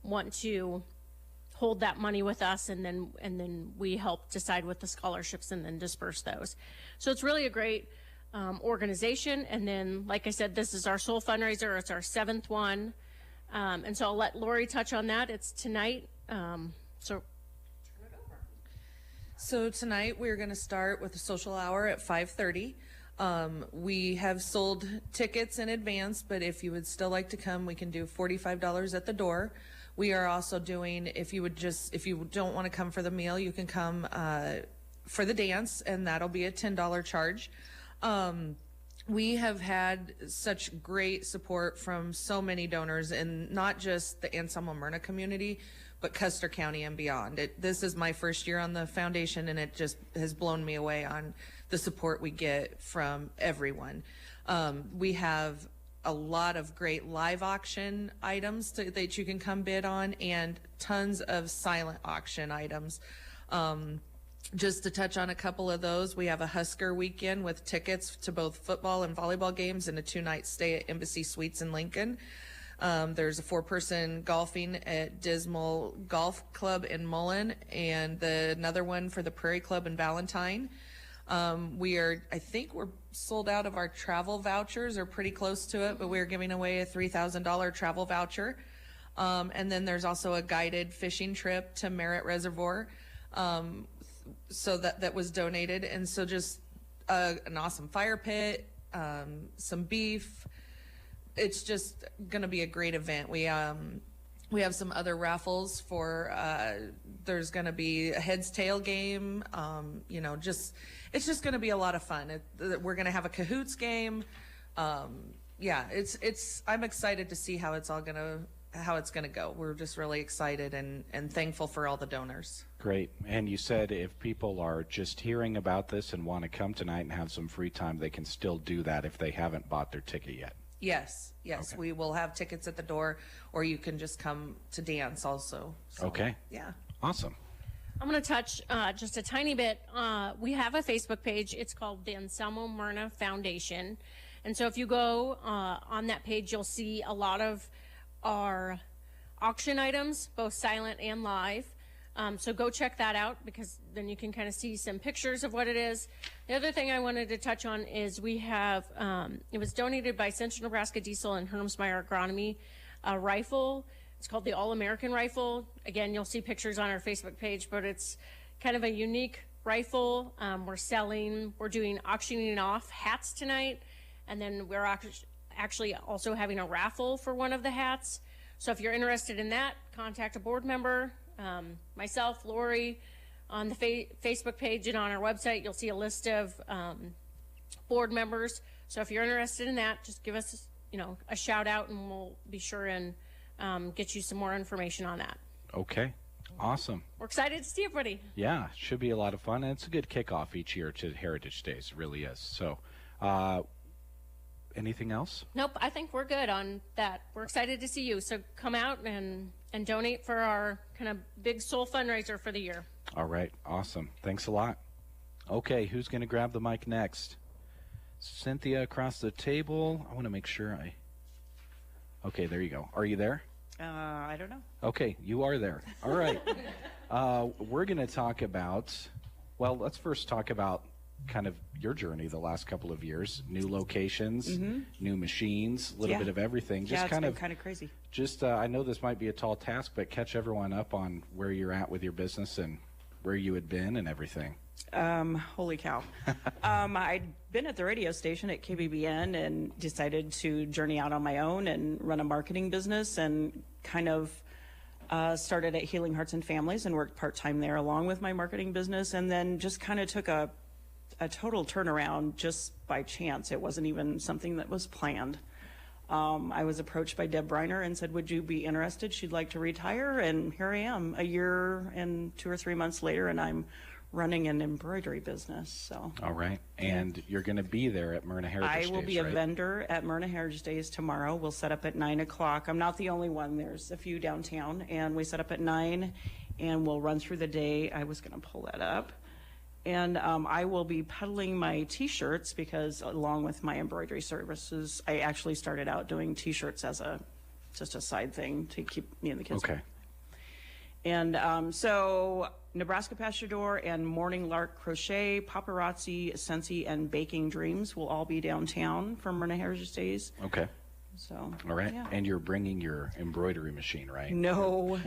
want to hold that money with us, and then we help decide what the scholarships and then disperse those. So it's really a great organization. And then, like I said, this is our sole fundraiser. It's our 7th one. And so I'll let Lori touch on that. It's tonight. So tonight we're going to start with a social hour at 5:30. We have sold tickets in advance, but if you would still like to come, we can do $45 at the door. We are also doing, if you don't want to come for the meal, you can come for the dance, and that'll be a $10 charge. we have had such great support from so many donors, and not just the Ensemble Myrna community, but Custer County and beyond. This is my first year on the foundation, and it just has blown me away on the support we get from everyone. We have a lot of great live auction items that you can come bid on, and tons of silent auction items. Just to touch on a couple of those, we have a Husker weekend with tickets to both football and volleyball games and a 2-night stay at Embassy Suites in Lincoln. There's a 4-person golfing at Dismal Golf Club in Mullen, and another one for the Prairie Club in Valentine. I think we're sold out of our travel vouchers, or pretty close to it, but we're giving away a $3,000 travel voucher. And then there's also a guided fishing trip to Merritt Reservoir. So that was donated. And so just an awesome fire pit, some beef. It's just going to be a great event. We have some other raffles for, there's going to be a heads tail game. It's just going to be a lot of fun. We're going to have a cahoots game. I'm excited to see how it's going to go. We're just really excited and thankful for all the donors. Great. And you said if people are just hearing about this and want to come tonight and have some free time, they can still do that if they haven't bought their ticket yet. Yes. Okay. We will have tickets at the door, or you can just come to dance also. So, okay. Yeah. Awesome. I'm going to touch just a tiny bit. We have a Facebook page. It's called the Ensemble Myrna Foundation. And so if you go on that page, you'll see a lot of our auction items, both silent and live. So go check that out, because then you can kind of see some pictures of what it is. The other thing I wanted to touch on is we have, it was donated by Central Nebraska Diesel and Hermsmeyer Agronomy, a rifle. It's called the All-American Rifle. Again, you'll see pictures on our Facebook page, but it's kind of a unique rifle. We're doing auctioning off hats tonight, and then we're actually also having a raffle for one of the hats. So if you're interested in that, contact a board member. Myself, Lori, on the Facebook page and on our website, you'll see a list of board members. So if you're interested in that, just give us, a shout out, and we'll be sure and get you some more information on that. Okay. Awesome. We're excited to see everybody. Yeah, should be a lot of fun, and it's a good kickoff each year to Heritage Days. It really is. So, anything else? Nope, I think we're good on that. We're excited to see you. So come out and donate for our kind of big soul fundraiser for the year. All right. Awesome. Thanks a lot. Okay, who's going to grab the mic next? Cynthia across the table. I want to make sure Okay, there you go. Are you there? I don't know. Okay, you are there. All right. We're going to talk about, let's first talk about kind of your journey the last couple of years. New locations, new machines, a little bit of everything. Just kind of crazy. Just, I know this might be a tall task, but catch everyone up on where you're at with your business and where you had been and everything. Holy cow. I'd been at the radio station at KBBN and decided to journey out on my own and run a marketing business, and kind of started at Healing Hearts and Families and worked part-time there along with my marketing business, and then just kind of took a total turnaround just by chance. It wasn't even something that was planned. I was approached by Deb Briner and said, would you be interested? She'd like to retire, and here I am a year and 2 or 3 months later, and I'm running an embroidery business. So all right. And you're going to be there at Myrna Heritage Days, I will be a vendor at Myrna Heritage Days tomorrow. We'll set up at 9 o'clock. I'm not the only one. There's a few downtown, and we set up at 9, and we'll run through the day. I was going to pull that up. And I will be peddling my T-shirts, because along with my embroidery services, I actually started out doing T-shirts as just a side thing to keep me and the kids. Okay. And so Nebraska Pastador and Morning Lark Crochet, Paparazzi, Sensi, and Baking Dreams will all be downtown for Myrna Heritage Days. Okay. So. All right. Yeah. And you're bringing your embroidery machine, right? No.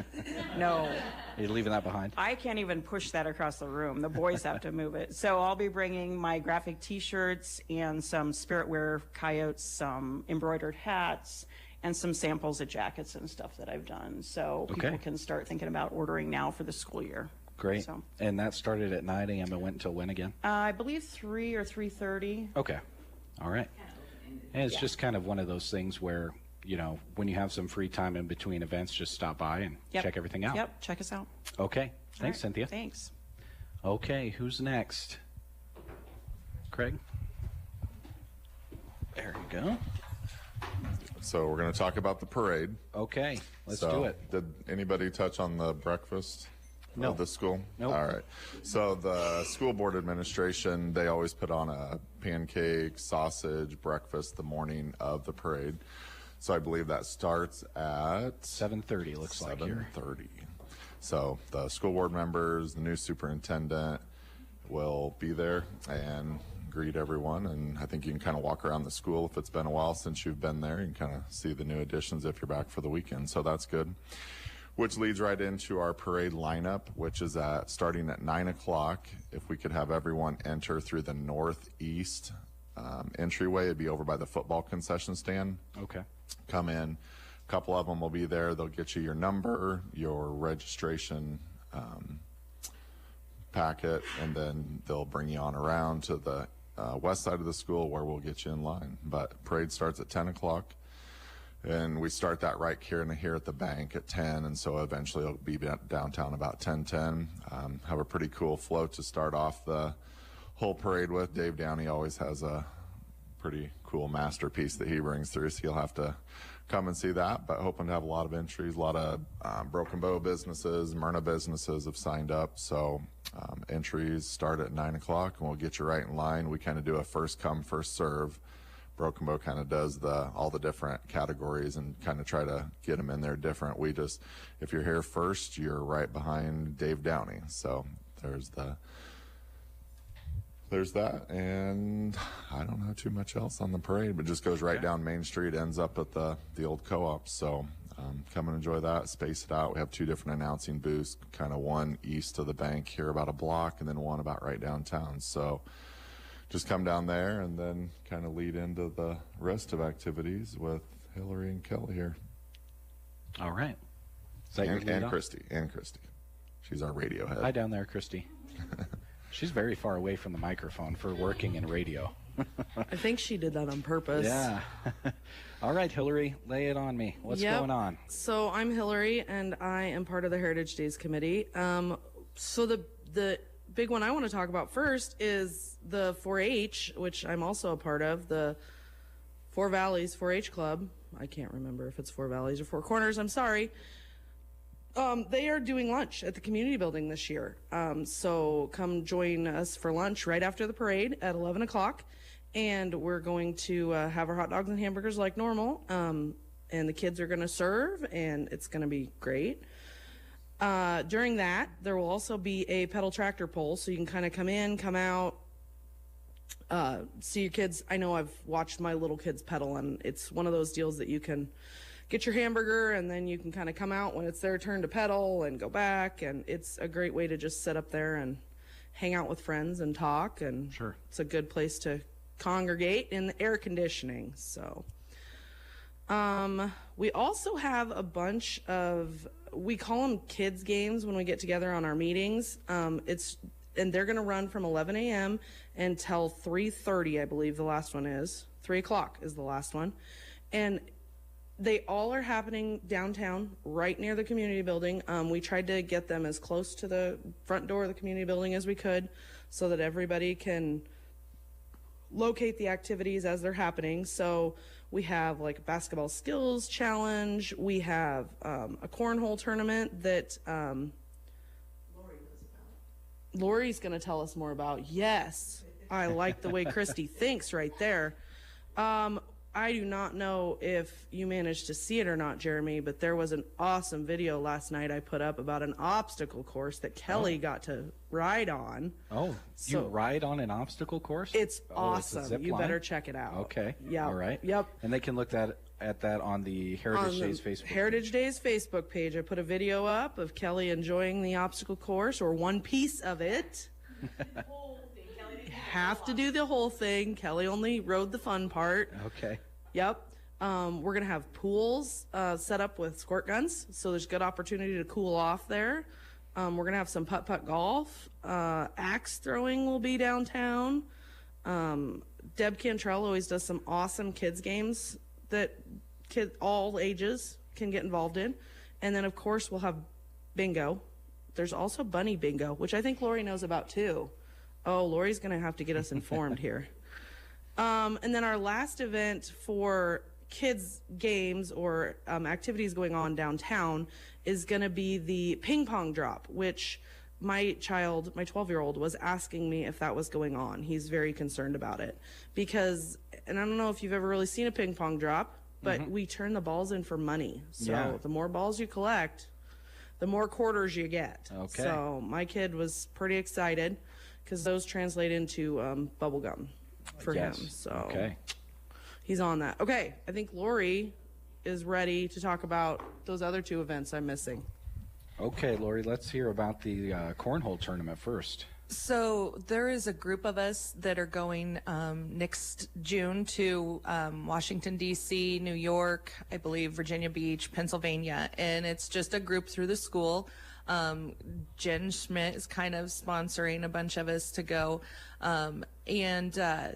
No. You're leaving that behind? I can't even push that across the room. The boys have to move it. So I'll be bringing my graphic T-shirts and some Spiritwear coyotes, some embroidered hats, and some samples of jackets and stuff that I've done. So people can start thinking about ordering now for the school year. Great. So. And that started at 9 a.m. and went until when again? I believe 3 or 3:30. Okay. All right. And it's just kind of one of those things where, you know, when you have some free time in between events, just stop by and check everything out. Yep, check us out. Okay. Thanks, right. Cynthia. Thanks. Okay, who's next? Craig? There you go. So we're going to talk about the parade. Okay, let's do it. Did anybody touch on the breakfast No. of the school? Nope. All right. So the school board administration, they always put on a pancake, sausage breakfast the morning of the parade. So I believe that starts at 7:30. Looks like here. 7:30. So the school board members, the new superintendent will be there and greet everyone, and I think you can kind of walk around the school if it's been a while since you've been there. You can kind of see the new additions if you're back for the weekend, so that's good. Which leads right into our parade lineup, which is starting at 9 o'clock. If we could have everyone enter through the northeast entryway, it'd be over by the football concession stand. Okay. Come in, a couple of them will be there. They'll get you your number, your registration packet, and then they'll bring you on around to the west side of the school where we'll get you in line. But parade starts at 10 o'clock, and we start that right here at the bank at 10, and so eventually it'll be downtown about 10:10. Have a pretty cool float to start off the whole parade with. Dave Downey always has a pretty cool masterpiece that he brings through, so you'll have to come and see that. But hoping to have a lot of entries, a lot of Broken Bow businesses, Myrna businesses have signed up, so entries start at 9 o'clock, and we'll get you right in line. We kind of do a first come, first serve. Broken Bow kind of does all the different categories and kind of try to get them in there different. We just, if you're here first, you're right behind Dave Downey. So there's that, and I don't know too much else on the parade, but just goes right down Main Street, ends up at the old co-op. So come and enjoy that, space it out. We have two different announcing booths, kind of one east of the bank here about a block, and then one about right downtown. So just come down there and then kind of lead into the rest of activities with Hillary and Kelly here. All right. And Christy. She's our radio head. Hi down there, Christy. She's very far away from the microphone for working in radio. I think she did that on purpose. Yeah. All right, Hillary, lay it on me. What's going on? So I'm Hillary, and I am part of the Heritage Days Committee. So the big one I want to talk about first is the 4-H, which I'm also a part of, the Four Valleys 4-H Club. I can't remember if it's Four Valleys or Four Corners. I'm sorry. They are doing lunch at the community building this year. So come join us for lunch right after the parade at 11 o'clock. And we're going to have our hot dogs and hamburgers like normal. And the kids are going to serve, and it's going to be great. During that, there will also be a pedal tractor pull, so you can kind of come in, come out, see your kids. I know I've watched my little kids pedal, and it's one of those deals that you can get your hamburger, and then you can kind of come out when it's their turn to pedal and go back, and it's a great way to just sit up there and hang out with friends and talk, and sure, it's a good place to congregate in the air conditioning. So we also have a bunch of, we call them kids games when we get together on our meetings. And they're going to run from 11 a.m. until 3:30, I believe the last one is. 3 o'clock is the last one. And they all are happening downtown, right near the community building. We tried to get them as close to the front door of the community building as we could so that everybody can locate the activities as they're happening. So we have like a basketball skills challenge. We have a cornhole tournament that Lori's going to tell us more about. Yes, I like the way Christy thinks right there. I do not know if you managed to see it or not, Jeremy, but there was an awesome video last night I put up about an obstacle course that Kelly got to ride on. Oh, you ride on an obstacle course? It's awesome. It's you better check it out. Okay. Yeah. All right. Yep. And they can look at that on the Heritage Days Facebook page. Heritage Days Facebook page. I put a video up of Kelly enjoying the obstacle course, or one piece of it. Have to do the whole thing. Kelly only rode the fun part. Okay. Yep. We're going to have pools set up with squirt guns, so there's good opportunity to cool off there. We're going to have some putt-putt golf. Axe throwing will be downtown. Deb Cantrell always does some awesome kids games that all ages can get involved in. And then, of course, we'll have bingo. There's also bunny bingo, which I think Lori knows about too. Oh, Lori's going to have to get us informed here. And then our last event for kids games or activities going on downtown is going to be the ping pong drop, which my 12-year-old was asking me if that was going on. He's very concerned about it and I don't know if you've ever really seen a ping pong drop, but we turn the balls in for money. So the more balls you collect, the more quarters you get. Okay. So my kid was pretty excited because those translate into bubble gum for him. So he's on that. Okay, I think Lori is ready to talk about those other two events I'm missing. Okay, Lori, let's hear about the Cornhole Tournament first. So there is a group of us that are going next June to Washington, D.C., New York, I believe Virginia Beach, Pennsylvania, and it's just a group through the school. Jen Schmidt is kind of sponsoring a bunch of us to go.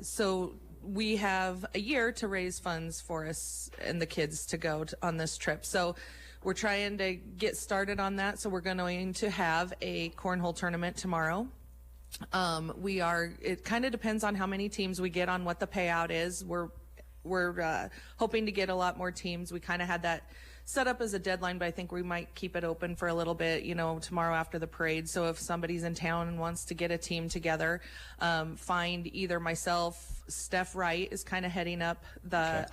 So we have a year to raise funds for us and the kids to go on this trip. So we're trying to get started on that. So we're going to have a cornhole tournament tomorrow. It kind of depends on how many teams we get on what the payout is. We're hoping to get a lot more teams. We kind of had that set up as a deadline, but I think we might keep it open for a little bit, tomorrow after the parade. So if somebody's in town and wants to get a team together, find either myself, Steph Wright is kind of heading up the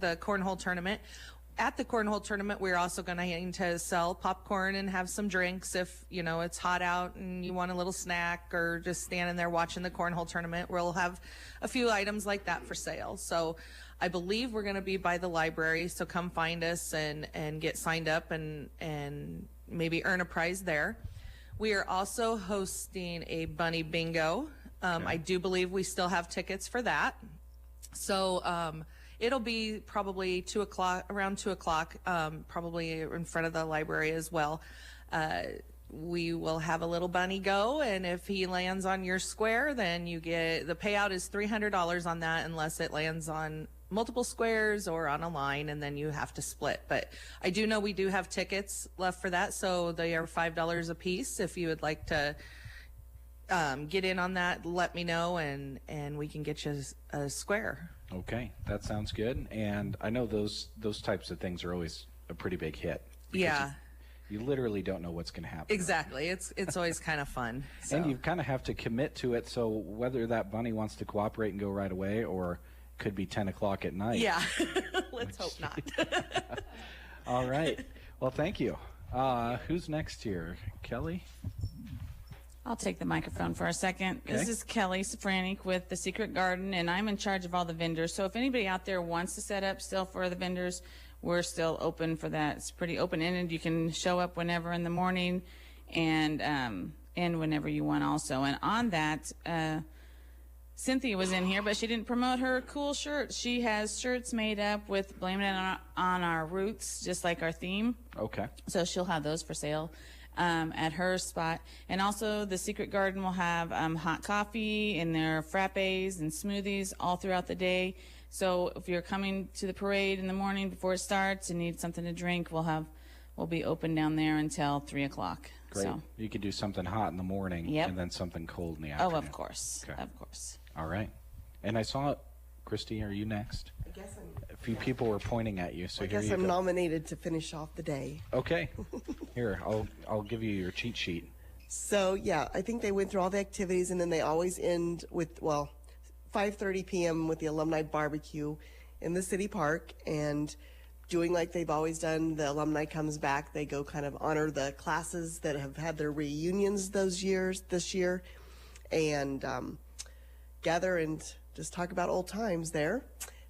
cornhole tournament. At the cornhole tournament, we're also going to sell popcorn and have some drinks if, it's hot out and you want a little snack or just standing there watching the cornhole tournament. We'll have a few items like that for sale. So I believe we're going to be by the library, so come find us and get signed up and maybe earn a prize there. We are also hosting a bunny bingo. I do believe we still have tickets for that. So it'll be probably around 2 o'clock, probably in front of the library as well. We will have a little bunny go, and if he lands on your square, then the payout is $300 on that unless it lands on multiple squares or on a line, and then you have to split. But I do know we do have tickets left for that, so they are $5 a piece. If you would like to get in on that, let me know, and we can get you a square. Okay, that sounds good. And I know those types of things are always a pretty big hit. Yeah. You literally don't know what's going to happen. Exactly. It's always kind of fun. So. And you kind of have to commit to it, so whether that bunny wants to cooperate and go right away or could be 10 o'clock at night. Yeah. Let's hope not. All right. Well, thank you. Who's next here? Kelly? I'll take the microphone for a second. Okay. This is Kelly Sofranik with The Secret Garden, and I'm in charge of all the vendors. So if anybody out there wants to set up still for the vendors, we're still open for that. It's pretty open-ended. You can show up whenever in the morning and whenever you want also. And on that, Cynthia was in here, but she didn't promote her cool shirts. She has shirts made up with Blaming It on Our Roots, just like our theme. Okay. So she'll have those for sale at her spot. And also the Secret Garden will have hot coffee and their frappes and smoothies all throughout the day. So if you're coming to the parade in the morning before it starts and need something to drink, we'll be open down there until 3 o'clock. Great. So. You could do something hot in the morning and then something cold in the afternoon. Oh, of course. Okay. Of course. All right. And I saw, Christy, are you next? I guess A few people were pointing at you, so I here guess you I'm go. nominated to finish off the day. Okay. Here, I'll give you your cheat sheet. So, yeah, I think they went through all the activities, and then they always end with, 5:30 p.m. with the alumni barbecue in the city park, and doing like they've always done. The alumni comes back. They go kind of honor the classes that have had their reunions this year, and gather and just talk about old times there.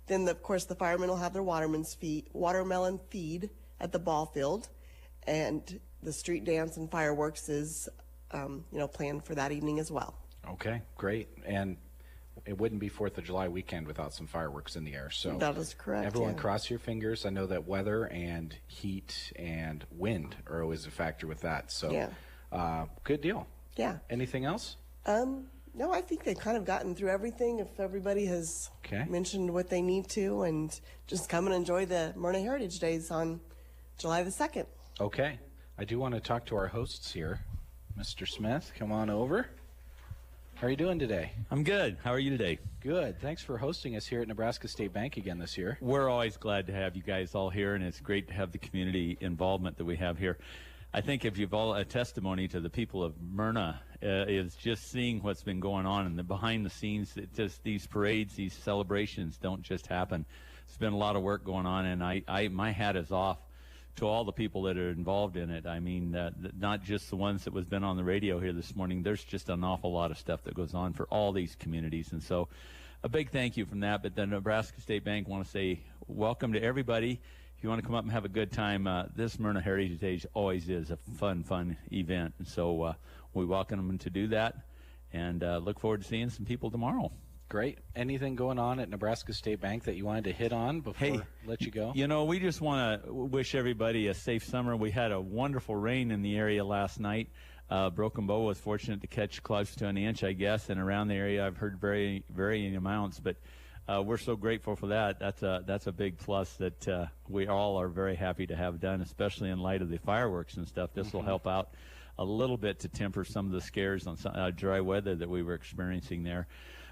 Then, of course, the firemen will have their watermelon feed at the ball field, and the street dance and fireworks is, planned for that evening as well. Okay, great. And it wouldn't be 4th of July weekend without some fireworks in the air. So that is correct. Everyone cross your fingers. I know that weather and heat and wind are always a factor with that. So good deal. Yeah. Anything else? No, I think they've kind of gotten through everything. If everybody has mentioned what they need to, and just come and enjoy the Myrna Heritage Days on July the 2nd. Okay. I do want to talk to our hosts here. Mr. Smith, come on over. How are you doing today? I'm good. How are you today? Good. Thanks for hosting us here at Nebraska State Bank again this year. We're always glad to have you guys all here, and it's great to have the community involvement that we have here. I think if you've all a testimony to the people of Myrna is just seeing what's been going on and the behind the scenes. It just these parades, these celebrations don't just happen. There's been a lot of work going on, and my hat is off to all the people that are involved in it. I mean, not just the ones that was been on the radio here this morning. There's just an awful lot of stuff that goes on for all these communities, and so a big thank you from that. But the Nebraska State Bank want to say welcome to everybody. If you want to come up and have a good time, this Myrna Heritage Day always is a fun event. And so we welcome them to do that, and look forward to seeing some people tomorrow. Great. Anything going on at Nebraska State Bank that you wanted to hit on before I let you go? You know, we just want to wish everybody a safe summer. We had a wonderful rain in the area last night. Broken Bow was fortunate to catch close to an inch, I guess, and around the area I've heard varying amounts, but we're so grateful for that. That's a big plus that we all are very happy to have done, especially in light of the fireworks and stuff. This will help out a little bit to temper some of the scares on dry weather that we were experiencing there.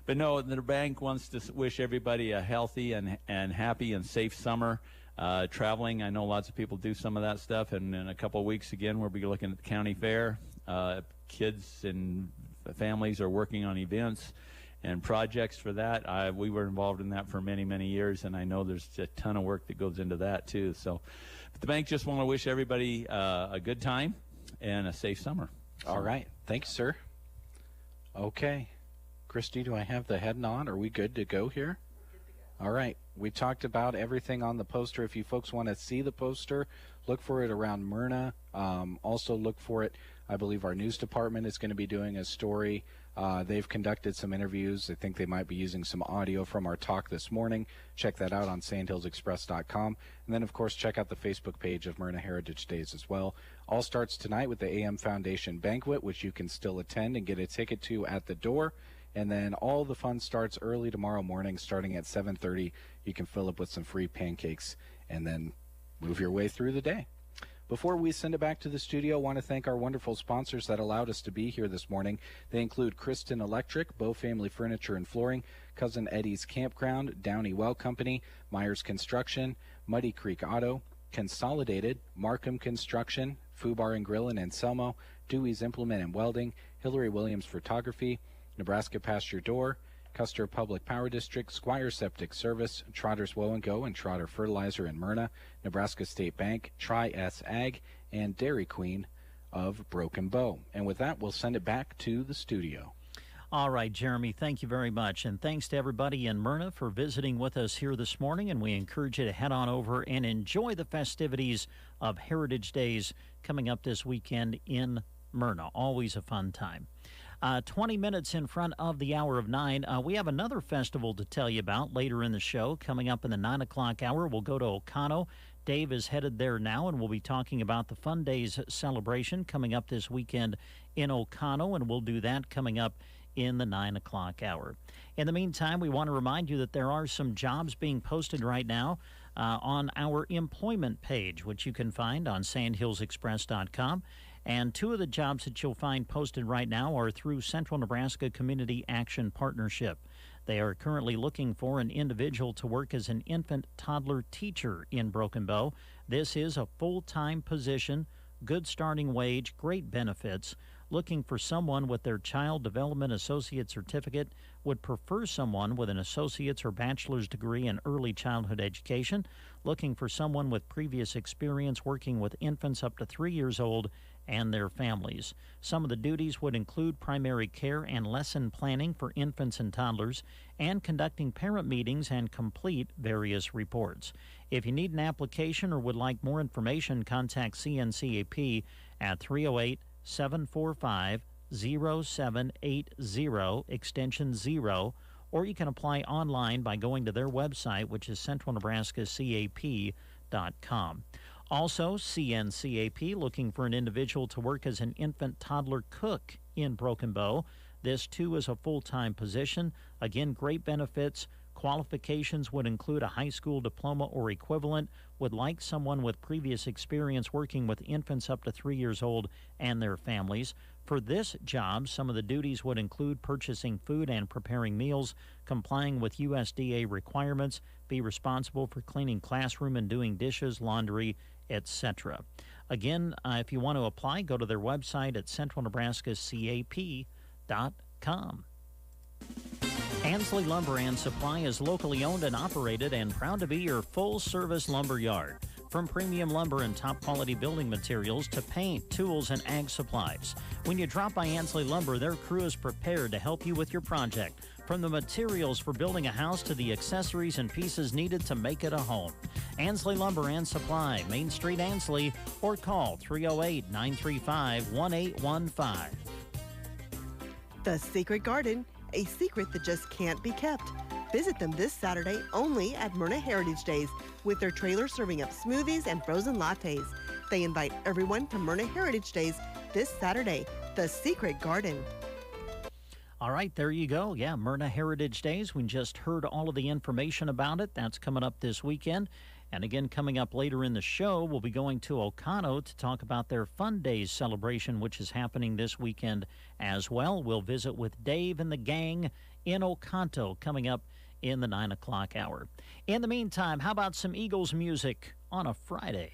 But no, the bank wants to wish everybody a healthy and happy and safe summer. Traveling, I know lots of people do some of that stuff, and in a couple of weeks again we'll be looking at the county fair. Kids and families are working on events and projects for that. We were involved in that for many years, and I know there's a ton of work that goes into that too. So but the bank just want to wish everybody a good time and a safe summer. All right. Thanks, sir. Okay. Christy, do I have the heading on? Are we good to go here? All right. We talked about everything on the poster. If you folks want to see the poster, look for it around Myrna. Also look for it. I believe our news department is going to be doing a story. They've conducted some interviews. I think they might be using some audio from our talk this morning. Check that out on sandhillsexpress.com. And then, of course, check out the Facebook page of Myrna Heritage Days as well. All starts tonight with the AM Foundation Banquet, which you can still attend and get a ticket to at the door. And then all the fun starts early tomorrow morning, starting at 7:30. You can fill up with some free pancakes and then move your way through the day. Before we send it back to the studio, I want to thank our wonderful sponsors that allowed us to be here this morning. They include Kristen Electric, Bow Family Furniture and Flooring, Cousin Eddie's Campground, Downey Well Company, Myers Construction, Muddy Creek Auto, Consolidated, Markham Construction, Fubar and Grill in Anselmo, Dewey's Implement and Welding, Hillary Williams Photography, Nebraska Past Your Door, Custer Public Power District, Squire Septic Service, Trotter's Woe and Go and Trotter Fertilizer in Myrna, Nebraska State Bank, Tri-S Ag, and Dairy Queen of Broken Bow. And with that, we'll send it back to the studio. All right, Jeremy, thank you very much. And thanks to everybody in Myrna for visiting with us here this morning. And we encourage you to head on over and enjoy the festivities of Heritage Days coming up this weekend in Myrna. Always a fun time. 20 minutes in front of the hour of 9. We have another festival to tell you about later in the show. Coming up in the 9 o'clock hour, we'll go to Oconto. Dave is headed there now, and we'll be talking about the Fun Days celebration coming up this weekend in Oconto, and we'll do that coming up in the 9 o'clock hour. In the meantime, we want to remind you that there are some jobs being posted right now on our employment page, which you can find on sandhillsexpress.com. And two of the jobs that you'll find posted right now are through Central Nebraska Community Action Partnership. They are currently looking for an individual to work as an infant toddler teacher in Broken Bow. This is a full-time position, good starting wage, great benefits. Looking for someone with their Child Development Associate Certificate, would prefer someone with an associate's or bachelor's degree in early childhood education. Looking for someone with previous experience working with infants up to 3 years old and their families. Some of the duties would include primary care and lesson planning for infants and toddlers, and conducting parent meetings and complete various reports. If you need an application or would like more information, contact CNCAP at 308-745-0780, extension 0, or you can apply online by going to their website, which is centralnebraskacap.com. Also, CNCAP looking for an individual to work as an infant toddler cook in Broken Bow. This, too, is a full-time position. Again, great benefits. Qualifications would include a high school diploma or equivalent, would like someone with previous experience working with infants up to 3 years old and their families. For this job, some of the duties would include purchasing food and preparing meals, complying with USDA requirements, be responsible for cleaning classroom and doing dishes, laundry, etc. Again, if you want to apply, go to their website at centralnebraskacap.com. Ansley Lumber and Supply is locally owned and operated and proud to be your full-service lumber yard. From premium lumber and top-quality building materials to paint, tools, and ag supplies. When you drop by Ansley Lumber, their crew is prepared to help you with your project. From the materials for building a house to the accessories and pieces needed to make it a home. Ansley Lumber and Supply, Main Street, Ansley, or call 308-935-1815. The Secret Garden, a secret that just can't be kept. Visit them this Saturday only at Myrna Heritage Days with their trailer serving up smoothies and frozen lattes. They invite everyone to Myrna Heritage Days this Saturday. The Secret Garden. All right, there you go. Yeah, Myrna Heritage Days. We just heard all of the information about it. That's coming up this weekend. And again, coming up later in the show, we'll be going to Oconto to talk about their Fun Days celebration, which is happening this weekend as well. We'll visit with Dave and the gang in Oconto coming up in the 9 o'clock hour. In the meantime, how about some Eagles music on a Friday?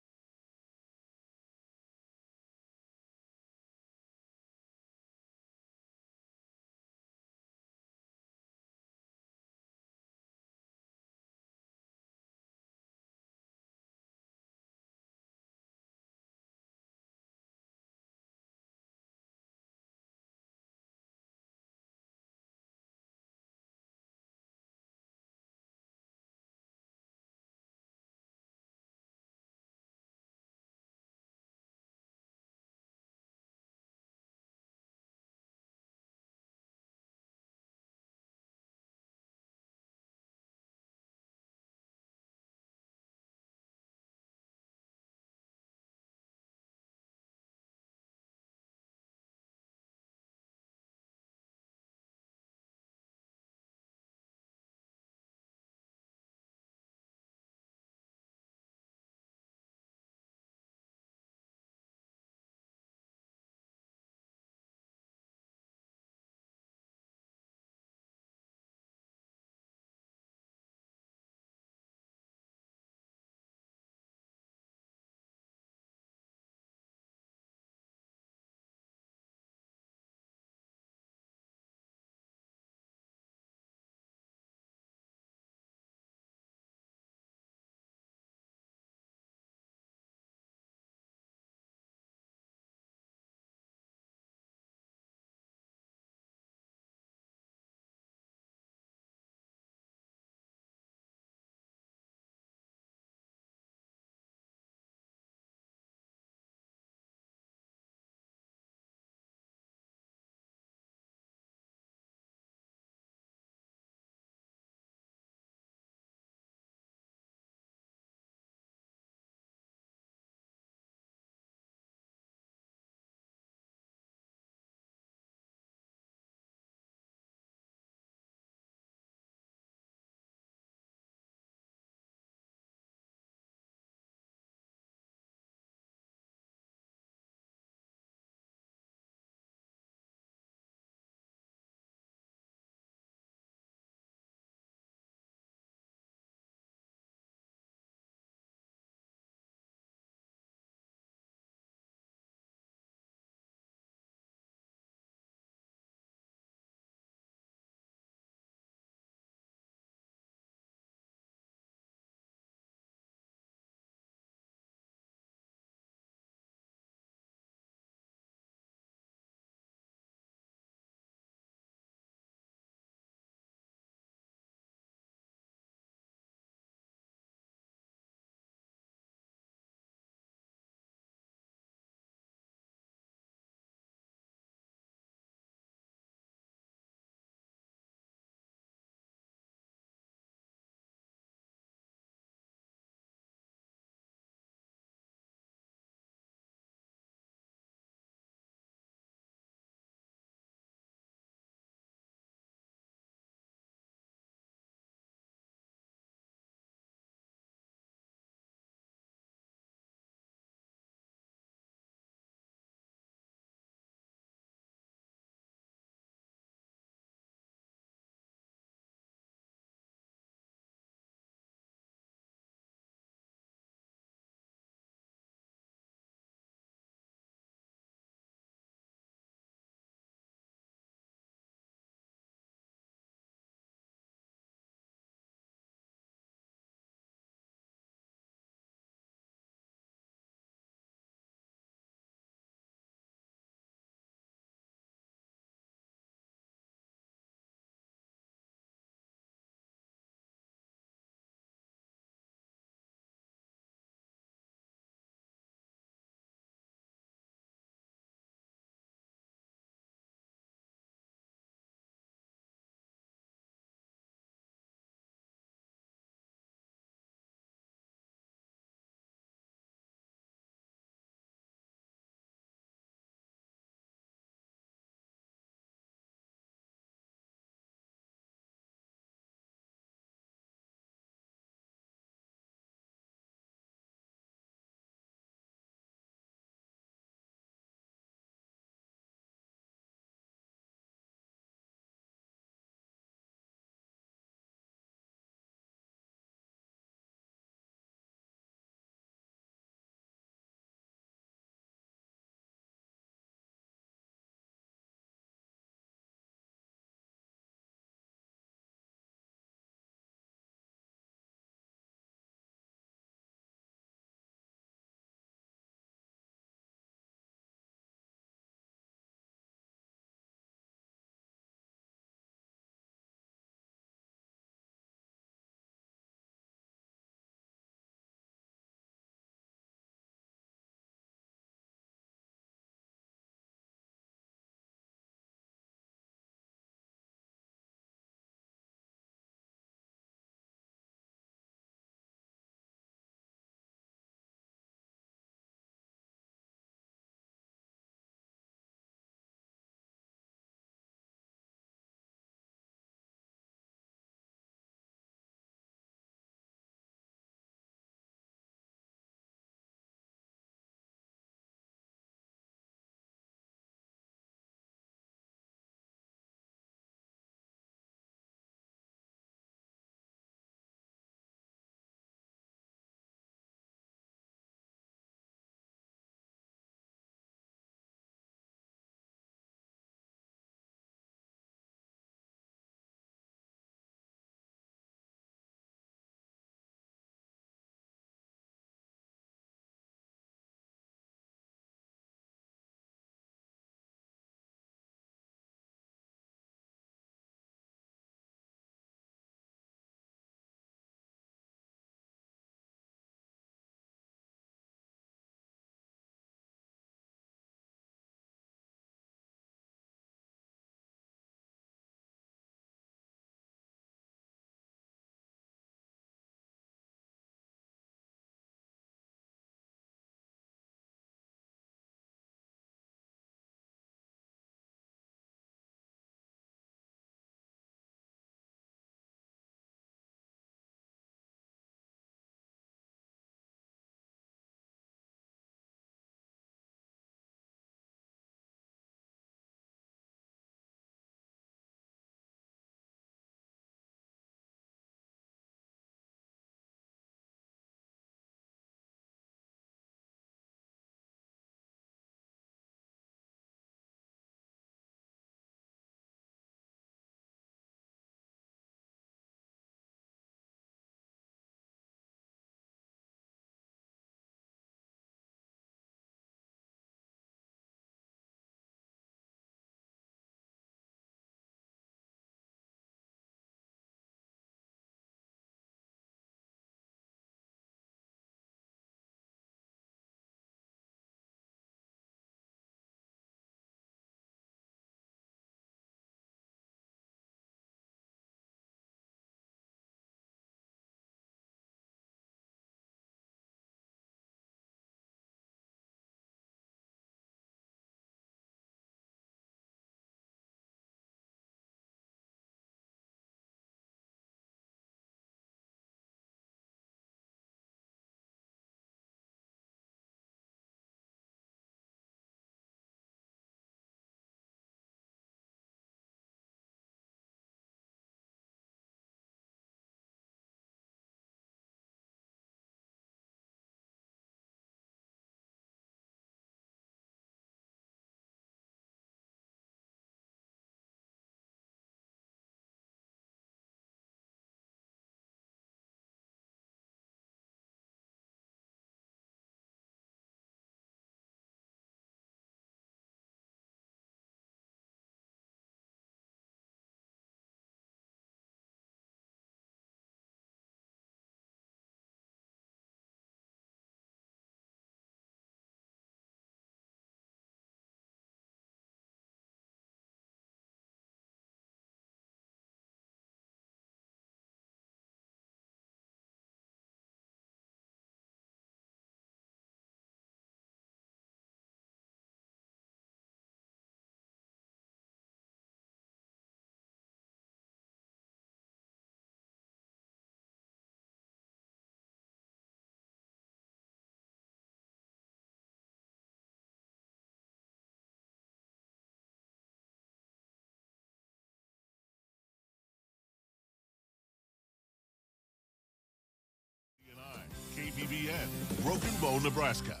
KBBN, Broken Bow, Nebraska.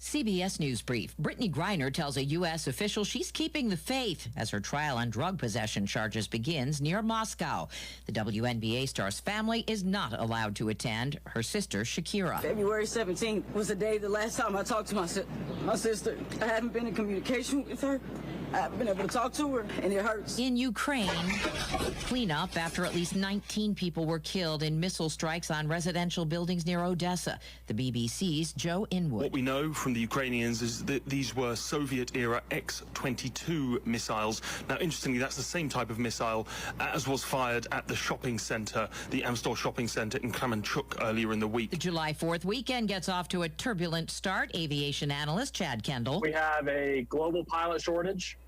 CBS News Brief. Brittany Griner tells a U.S. official she's keeping the faith as her trial on drug possession charges begins near Moscow. The WNBA star's family is not allowed to attend. Her sister, Shakira. February 17th was the day the last time I talked to my sister. I haven't been in communication with her. I haven't been able to talk to her, and it hurts. In Ukraine, cleanup after at least 19 people were killed in missile strikes on residential buildings near Odessa. The BBC's Joe Inwood. What we know from the Ukrainians is that these were Soviet-era X-22 missiles. Now, interestingly, that's the same type of missile as was fired at the shopping centre, the Amstel shopping centre in Kremenchuk earlier in the week. The July 4th weekend gets off to a turbulent start. Aviation analyst Chad Kendall. We have a global pilot shortage.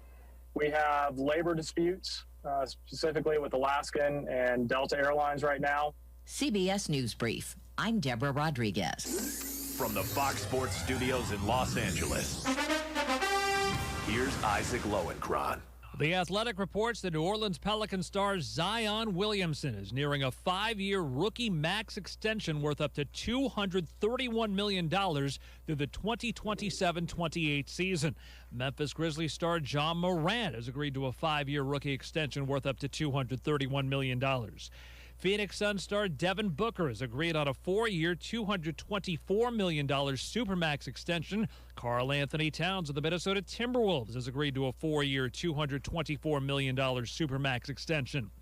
We have labor disputes, specifically with Alaskan and Delta Airlines right now. CBS News Brief. I'm Deborah Rodriguez. From the Fox Sports Studios in Los Angeles, here's Isaac Lowenkron. The Athletic reports that New Orleans Pelicans star Zion Williamson is nearing a 5-year rookie max extension worth up to $231 million through the 2027-28 season. Memphis Grizzlies star John Morant has agreed to a 5-year rookie extension worth up to $231 million. Phoenix Suns star Devin Booker has agreed on a 4-year, $224 million Supermax extension. Karl Anthony Towns of the Minnesota Timberwolves has agreed to a 4-year, $224 million Supermax extension.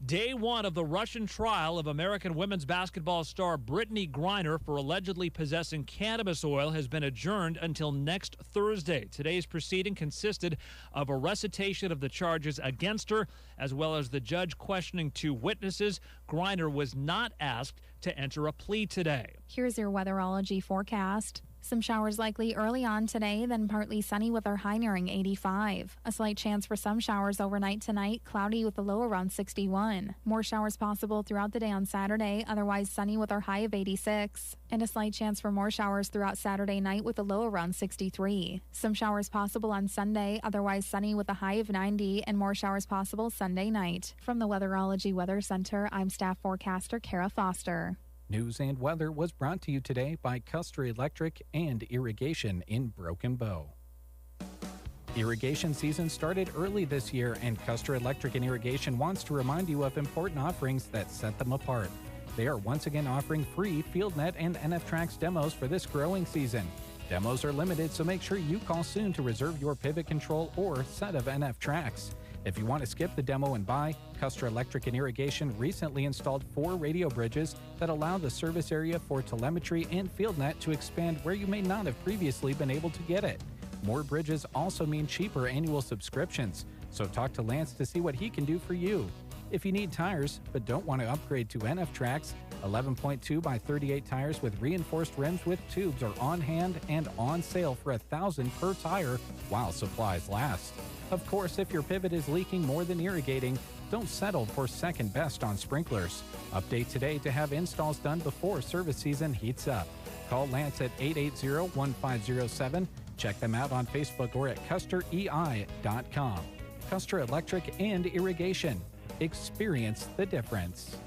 Day one of the Russian trial of American women's basketball star Brittany Griner for allegedly possessing cannabis oil has been adjourned until next Thursday. Today's proceeding consisted of a recitation of the charges against her, as well as the judge questioning 2 witnesses. Griner was not asked to enter a plea today. Here's your weatherology forecast. Some showers likely early on today, then partly sunny with our high nearing 85. A slight chance for some showers overnight tonight, cloudy with a low around 61. More showers possible throughout the day on Saturday, otherwise sunny with our high of 86. And a slight chance for more showers throughout Saturday night with a low around 63. Some showers possible on Sunday, otherwise sunny with a high of 90, and more showers possible Sunday night. From the Weatherology Weather Center, I'm staff forecaster Kara Foster. News and weather was brought to you today by Custer Electric and Irrigation in Broken Bow. Irrigation season started early this year, and Custer Electric and Irrigation wants to remind you of important offerings that set them apart. They are once again offering free FieldNet and NFTrax demos for this growing season. Demos are limited, so make sure you call soon to reserve your pivot control or set of NFTrax. If you want to skip the demo and buy, Custer Electric and Irrigation recently installed 4 radio bridges that allow the service area for telemetry and FieldNet to expand where you may not have previously been able to get it. More bridges also mean cheaper annual subscriptions, so talk to Lance to see what he can do for you. If you need tires but don't want to upgrade to NFTrax, 11.2 by 38 tires with reinforced rims with tubes are on hand and on sale for $1,000 per tire while supplies last. Of course, if your pivot is leaking more than irrigating, don't settle for second best on sprinklers. Update today to have installs done before service season heats up. Call Lance at 880-1507. Check them out on Facebook or at custerei.com. Custer Electric and Irrigation. Experience the difference.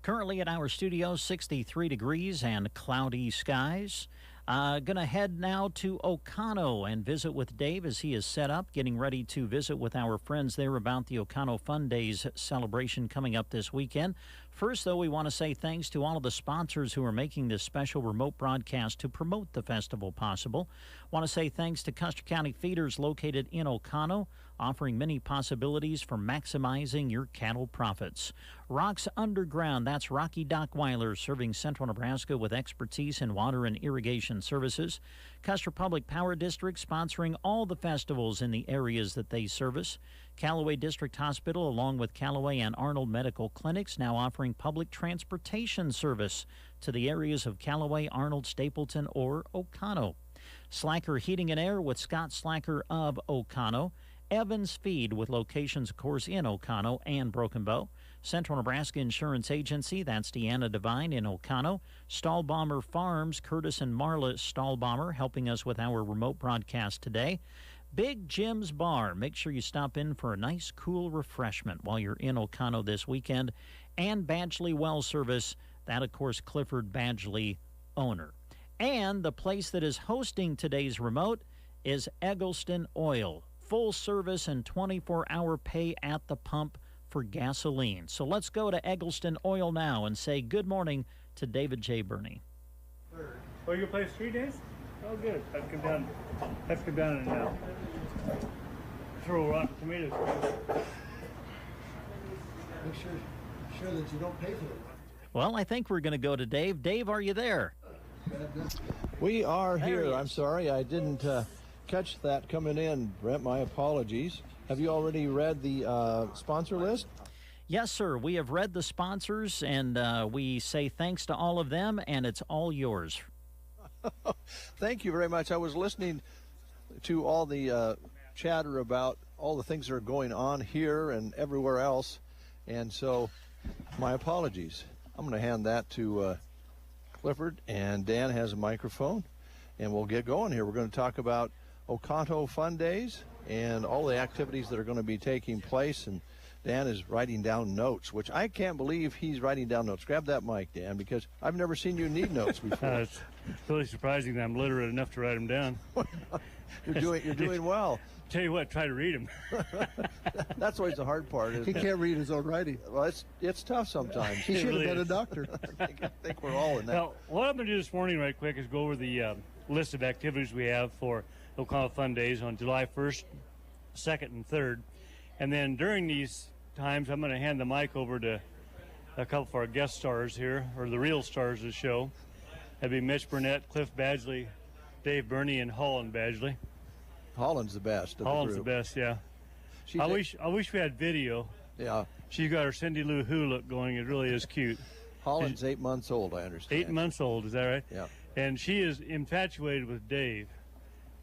Currently at our studios, 63 degrees and cloudy skies. Going to head now to Oconto and visit with Dave as he is set up, getting ready to visit with our friends there about the Oconto Fun Days celebration coming up this weekend. First, though, we want to say thanks to all of the sponsors who are making this special remote broadcast to promote the festival possible. Want to say thanks to Custer County Feeders located in Oconto, offering many possibilities for maximizing your cattle profits. Rocks Underground, that's Rocky Dockweiler, serving central Nebraska with expertise in water and irrigation services. Custer Public Power District sponsoring all the festivals in the areas that they service. Callaway District Hospital, along with Callaway and Arnold Medical Clinics, now offering public transportation service to the areas of Callaway, Arnold, Stapleton, or Oconto. Slacker Heating and Air with Scott Slacker of Oconto. Evans Feed with locations, of course, in Oconto and Broken Bow. Central Nebraska Insurance Agency, that's Deanna Devine in Oconto. Stahlbomber Farms, Curtis and Marla Stahlbomber, helping us with our remote broadcast today. Big Jim's Bar. Make sure you stop in for a nice, cool refreshment while you're in Oconto this weekend. And Badgley Well Service, That, of course, Clifford Badgley, owner. And the place that is hosting today's remote is Eggleston Oil. Full service and 24-hour pay at the pump for gasoline. So let's go to Eggleston Oil now and say good morning to David J. Burney. Oh, you play 3 days? Oh, good. Let's come down. Let's come down and throw rotten tomatoes. Make sure that you don't pay for them. Well, I think we're going to go to Dave. Dave, are you there? We are here. I'm sorry I didn't catch that coming in, Brent. My apologies. Have you already read the sponsor list? Yes, sir. We have read the sponsors, and we say thanks to all of them, and it's all yours. Thank you very much. I was listening to all the chatter about all the things that are going on here and everywhere else, and so my apologies. I'm going to hand that to Clifford, and Dan has a microphone, and we'll get going here. We're going to talk about Oconto Fun Days and all the activities that are going to be taking place, and Dan is writing down notes, which I can't believe he's writing down notes. Grab that mic, Dan, because I've never seen you need notes before. It's really surprising that I'm literate enough to write them down. You're doing well. Tell you what, try to read them. That's always the hard part. He can't read his own writing. Well, it's tough sometimes. He should have been a doctor. I think we're all in that. Now, what I'm going to do this morning right quick is go over the list of activities we have for Oconto Fun Days on July 1st, 2nd, and 3rd. And then during these times, I'm going to hand the mic over to a couple of our guest stars here, or the real stars of the show. That'd be Mitch Burnett, Cliff Badgley, Dave Burney, and Holland Badgley. Holland's the best. Holland's the best, yeah. I wish we had video. Yeah. She's got her Cindy Lou Who look going. It really is cute. Holland's 8 months old, I understand. 8 months old, is that right? Yeah. And she is infatuated with Dave.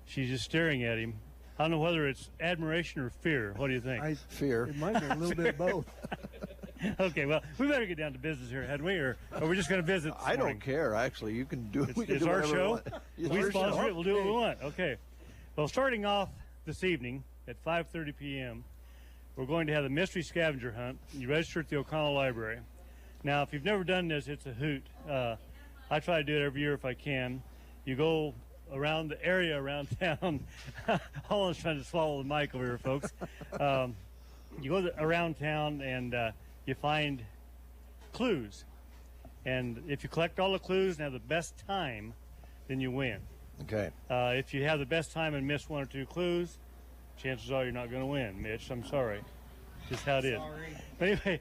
She's just staring at him. I don't know whether it's admiration or fear. What do you think? Fear. It might be a little bit of both. Okay, well, we better get down to business here, hadn't we? Or are we just going to visit this I morning? don't care, actually. You can do it. It's our show. We sponsor it. We'll do what we want. Okay. Well, starting off this evening at 5:30 p.m., we're going to have the mystery scavenger hunt. You register at the O'Connell Library. Now, if you've never done this, it's a hoot. I try to do it every year if I can. You go around the area around town. Holland's trying to swallow the mic over here, folks. You go around town and you find clues. And if you collect all the clues and have the best time, then you win. Okay. If you have the best time and miss one or two clues, chances are you're not going to win, Mitch. I'm sorry. Just how it is. But anyway,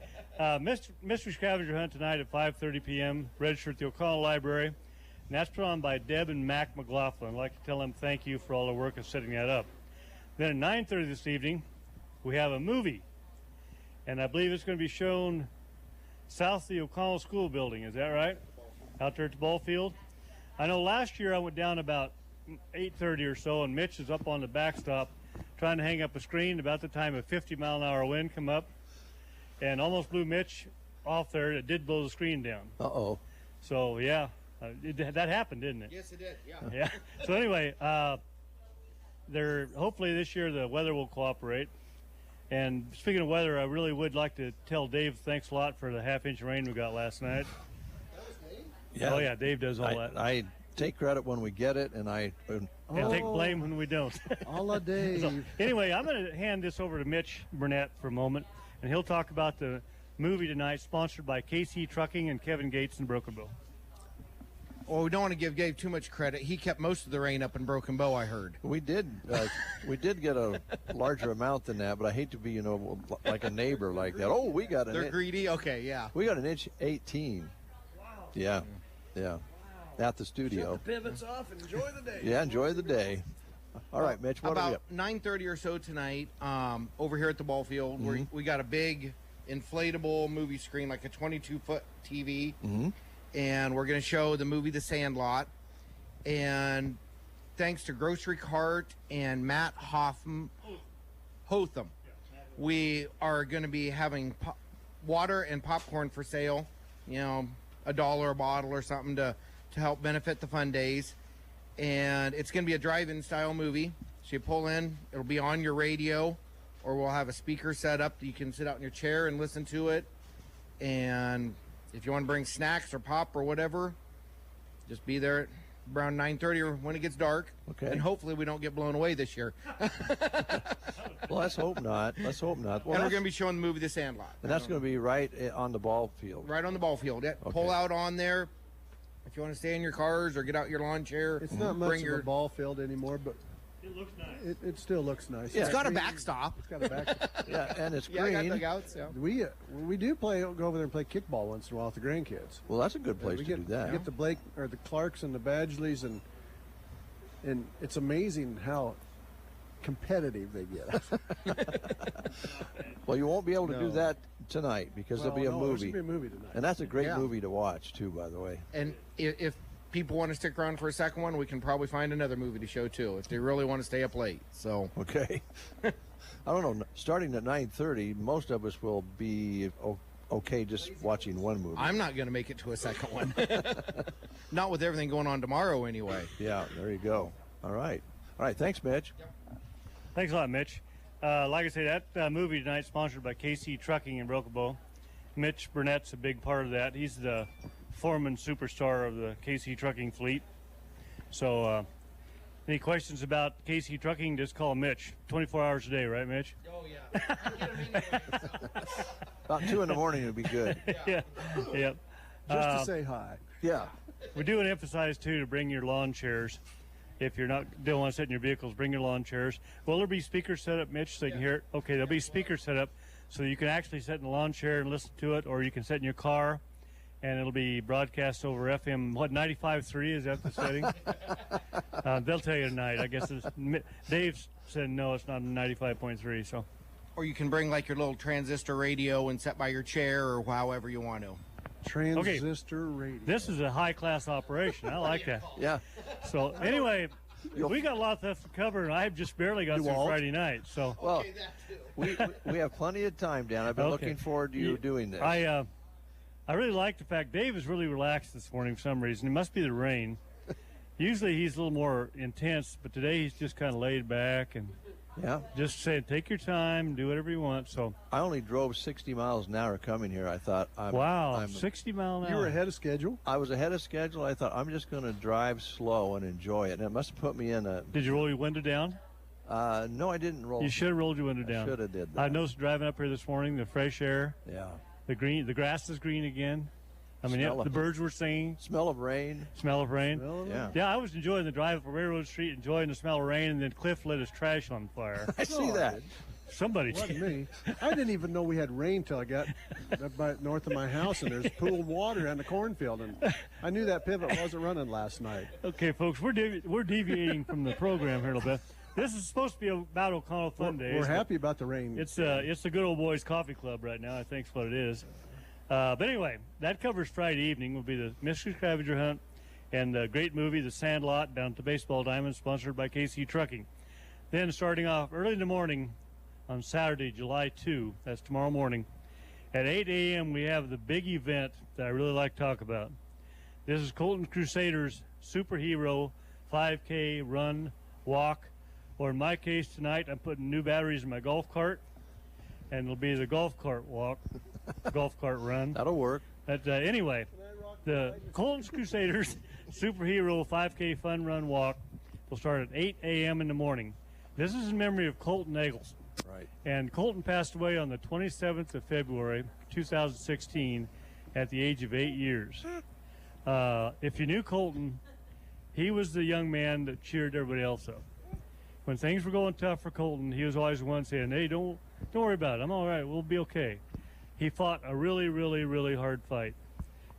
mystery scavenger hunt tonight at 5:30 p.m. Register at the O'Connell Library. And that's put on by Deb and Mac McLaughlin. I'd like to tell them thank you for all the work of setting that up. Then at 9:30 this evening, we have a movie. And I believe it's going to be shown south of the O'Connell School building. Is that right? Out there at the ball field. I know last year I went down about 8:30 or so, and Mitch is up on the backstop trying to hang up a screen. About the time a 50-mile-an-hour wind come up and almost blew Mitch off there. It did blow the screen down. Uh-oh. So, yeah, that happened, didn't it? Yes, it did, yeah. Yeah. So anyway, hopefully this year the weather will cooperate. And speaking of weather, I really would like to tell Dave thanks a lot for the half-inch rain we got last night. Yeah. Oh, yeah, Dave does all that. I take credit when we get it, and I take blame when we don't. All a Dave. So, anyway, I'm going to hand this over to Mitch Burnett for a moment, and he'll talk about the movie tonight sponsored by KC Trucking and Kevin Gates in Broken Bow. Well, we don't want to give Dave too much credit. He kept most of the rain up in Broken Bow, I heard. We did get a larger amount than that, but I hate to be, like a neighbor like that. Oh, we got They're greedy? Okay, yeah. We got an inch 18. Wow. Yeah. At the studio. Shut the pivots off and enjoy the day. Yeah, enjoy the day. All right, Mitch, what about 9:30 or so tonight, over here at the ball field, we got a big inflatable movie screen, like a 22-foot TV, and we're going to show the movie The Sandlot. And thanks to Grocery Cart and Matt Hotham, we are going to be having water and popcorn for sale. $1 a bottle or something to help benefit the fun days. And it's going to be a drive-in style movie. So you pull in, it'll be on your radio, or we'll have a speaker set up that you can sit out in your chair and listen to it. And if you want to bring snacks or pop or whatever, just be there at around 9:30 or when it gets dark. Okay. And hopefully we don't get blown away this year. Well, let's hope not. Let's hope not. Well, and we're going to be showing the movie The Sandlot. And that's going to be right on the ball field. Right on the ball field. Yeah, Okay. Pull out on there. If you want to stay in your cars or get out your lawn chair. It's not much bring of your a ball field anymore, but it looks nice. It still looks nice. It's got a backstop. It's got a backstop. Yeah, and it's Yeah, I got green. dugouts, yeah. We do go over there and play kickball once in a while with the grandkids. Well, that's a good place we to get, do that. We get the Blake or the Clarks and the Badgeleys, and it's amazing how competitive they get. Well, you won't be able to do No. that tonight because there'll be a There's movie. gonna be a movie tonight. And that's a great Yeah. movie to watch, too, by the way. And if people want to stick around for a second one, we can probably find another movie to show too, if they really want to stay up late. So Okay. I don't know. Starting at 9:30, most of us will be okay just watching one movie. I'm not going to make it to a second one. Not with everything going on tomorrow, anyway. Yeah, there you go. All right. All right. Thanks, Mitch. Thanks a lot, Mitch. Like I say, that movie tonight is sponsored by KC Trucking in Broken Bow. Mitch Burnett's a big part of that. He's the foreman superstar of the KC Trucking fleet. So any questions about KC Trucking, just call Mitch. 24 hours a day, right, Mitch? Oh, yeah. About 2 in the morning would be good. Yeah. Yep. Just to say hi. Yeah. We do want to emphasize, too, to bring your lawn chairs. If you're don't want to sit in your vehicles, bring your lawn chairs. Will there be speakers set up, Mitch, so you can hear it? Okay, there'll be speakers set up so you can actually sit in the lawn chair and listen to it, or you can sit in your car, and it'll be broadcast over FM, 95.3, is that the setting? They'll tell you tonight. I guess Dave said no, it's not 95.3, so. Or you can bring like your little transistor radio and set by your chair or however you want to. Transistor radio. This is a high-class operation. I like that. Yeah. So anyway, we got a lot of stuff to cover, and I've just barely got through Friday night. So well, we have plenty of time, Dan. I've been looking forward to you doing this. I really like the fact Dave is really relaxed this morning for some reason. It must be the rain. Usually he's a little more intense, but today he's just kind of laid back and just saying, take your time, do whatever you want. So I only drove 60 miles an hour coming here. I thought, wow, 60 mile an hour. You were ahead of schedule? I was ahead of schedule. I thought, I'm just going to drive slow and enjoy it. And it must have put me in a... Did you roll your window down? No, I didn't roll. You should have rolled your window down. I should have did that. I noticed driving up here this morning, the fresh air. Yeah. The grass is green again. I mean, the birds were singing. Smell of rain. Smell of rain. Yeah. I was enjoying the drive up Railroad Street, enjoying the smell of rain, and then Cliff lit his trash on fire. I see that. Somebody It wasn't me. I didn't even know we had rain till I got up north of my house, and there's pooled water in the cornfield, and I knew that pivot wasn't running last night. Okay, folks, we're deviating from the program here a little bit. This is supposed to be about O'Connell Fun Days. We're happy about the rain. It's the Good Old Boys Coffee Club right now, I think is what it is. But anyway, that covers Friday evening. Will be the mystery scavenger hunt and the great movie, The Sandlot, down to Baseball Diamond, sponsored by KC Trucking. Then starting off early in the morning on Saturday, July 2, that's tomorrow morning, at 8 a.m. we have the big event that I really like to talk about. This is Colton Crusaders Superhero 5K run, walk, or in my case tonight, I'm putting new batteries in my golf cart, and it'll be the golf cart walk, golf cart run. That'll work. But anyway, the Colton Crusaders Superhero 5K Fun Run Walk will start at 8 a.m. in the morning. This is in memory of Colton Eggleston. Right. And Colton passed away on the 27th of February, 2016, at the age of 8 years. If you knew Colton, he was the young man that cheered everybody else up. When things were going tough for Colton, he was always the one saying, hey, don't worry about it. I'm all right. We'll be okay. He fought a really, really, really hard fight.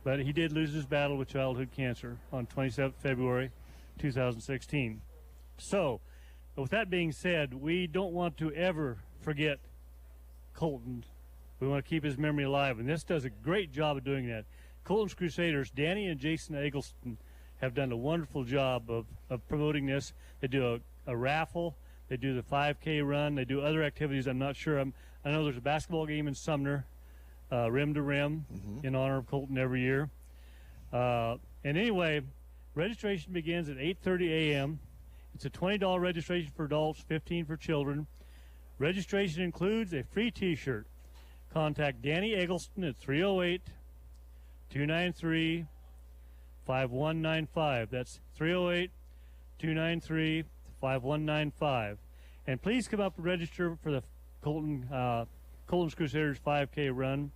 But he did lose his battle with childhood cancer on 27th February 2016. So, with that being said, we don't want to ever forget Colton. We want to keep his memory alive, and this does a great job of doing that. Colton's Crusaders, Danny and Jason Eggleston, have done a wonderful job of promoting this. They do a raffle. They do the 5K run. They do other activities. I'm not sure. I know there's a basketball game in Sumner, rim to rim, in honor of Colton every year. And anyway, registration begins at 8:30 a.m. It's a $20 registration for adults, $15 for children. Registration includes a free T-shirt. Contact Danny Eggleston at 308-293-5195. That's 308-293-5195. And please come up and register for the Colton's Crusaders 5K run,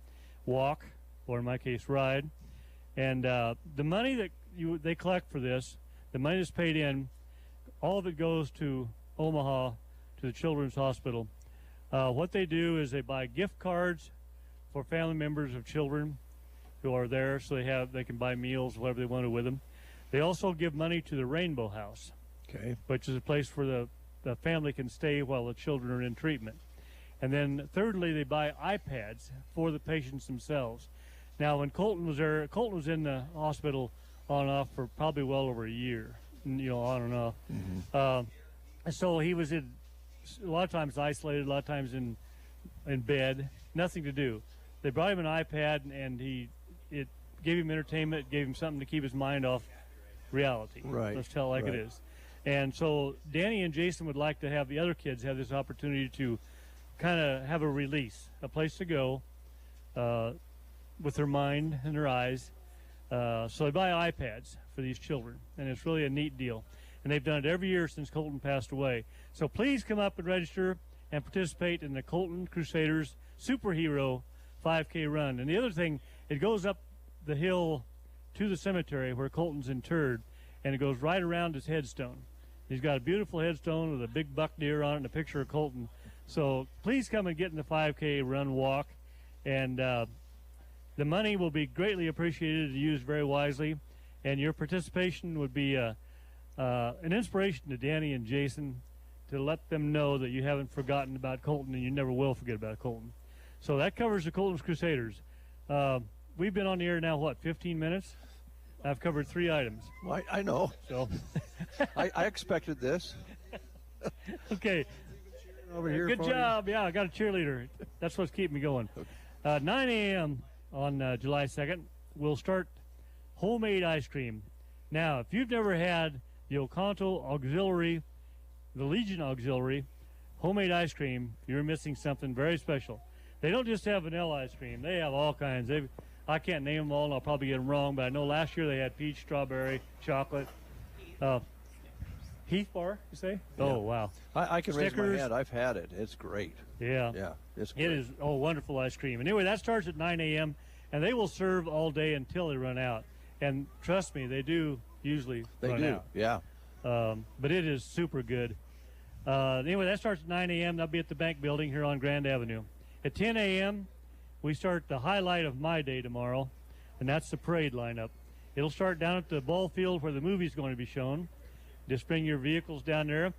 walk, or in my case, ride. And the money that they collect for this, the money that's paid in, all of it goes to Omaha, to the Children's Hospital. What they do is they buy gift cards for family members of children who are there, so they can buy meals, whatever they want to with them. They also give money to the Rainbow House, which is a place where the family can stay while the children are in treatment. And then thirdly, they buy iPads for the patients themselves. Now, when Colton was there, Colton was in the hospital on and off for probably well over a year, on and off. So he was a lot of times isolated, a lot of times in bed, nothing to do. They brought him an iPad, and it gave him entertainment, gave him something to keep his mind off reality. Right. Let's tell it like it is. And so Danny and Jason would like to have the other kids have this opportunity to kind of have a release, a place to go with their mind and their eyes. So they buy iPads for these children, and it's really a neat deal. And they've done it every year since Colton passed away. So please come up and register and participate in the Colton Crusaders Superhero 5K run. And the other thing, it goes up the hill to the cemetery where Colton's interred, and it goes right around his headstone. He's got a beautiful headstone with a big buck deer on it and a picture of Colton. So please come and get in the 5K run walk. And the money will be greatly appreciated and used very wisely. And your participation would be an inspiration to Danny and Jason to let them know that you haven't forgotten about Colton and you never will forget about Colton. So that covers the Colton's Crusaders. We've been on the air now, 15 minutes? I've covered 3 items. Well, I know. So I expected this. Okay. Over here. Good job. Yeah, I got a cheerleader. That's what's keeping me going. 9 a.m. on July 2nd, we'll start homemade ice cream. Now, if you've never had the Oconto Auxiliary, the Legion Auxiliary, homemade ice cream, you're missing something very special. They don't just have vanilla ice cream. They have all kinds. I can't name them all, and I'll probably get them wrong, but I know last year they had peach, strawberry, chocolate. Heath bar, you say? Yeah. Oh, wow. I can raise my hand. I've had it. It's great. Yeah. Yeah, it's great. It is, wonderful ice cream. Anyway, that starts at 9 a.m., and they will serve all day until they run out. And trust me, they do usually run out. Yeah. But it is super good. Anyway, that starts at 9 a.m. That'll be at the Bank Building here on Grand Avenue. At 10 a.m., we start the highlight of my day tomorrow, and that's the parade lineup. It'll start down at the ball field where the movie's going to be shown. Just bring your vehicles down there.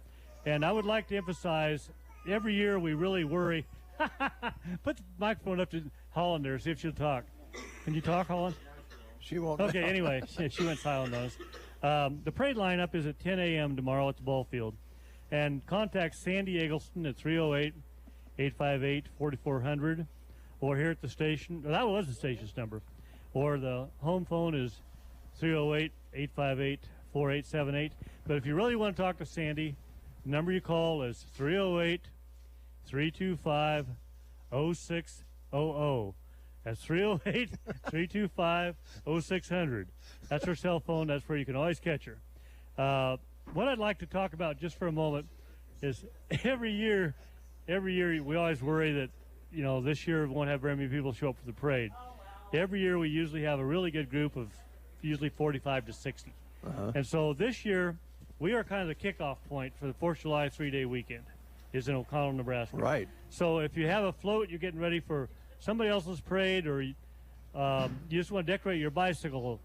And I would like to emphasize, every year we really worry. Put the microphone up to Holland there, see if she'll talk. Can you talk, Holland? She won't. Okay, anyway, she went silent on us. The parade lineup is at 10 a.m. tomorrow at the ball field. And contact Sandy Eggleston at 308-858-4400, or here at the station. That was the station's number. Or the home phone is 308-858-4878. But if you really want to talk to Sandy, the number you call is 308-325-0600. That's 308-325-0600. That's her cell phone. That's where you can always catch her. What I'd like to talk about just for a moment is every year we always worry that, this year we won't have very many people show up for the parade. Every year we usually have a really good group of usually 45 to 60. And so this year we are kind of the kickoff point for the 4th of July 3-day weekend is in O'Connell, Nebraska. Right. So if you have a float, you're getting ready for somebody else's parade, or you just want to decorate your bicycle,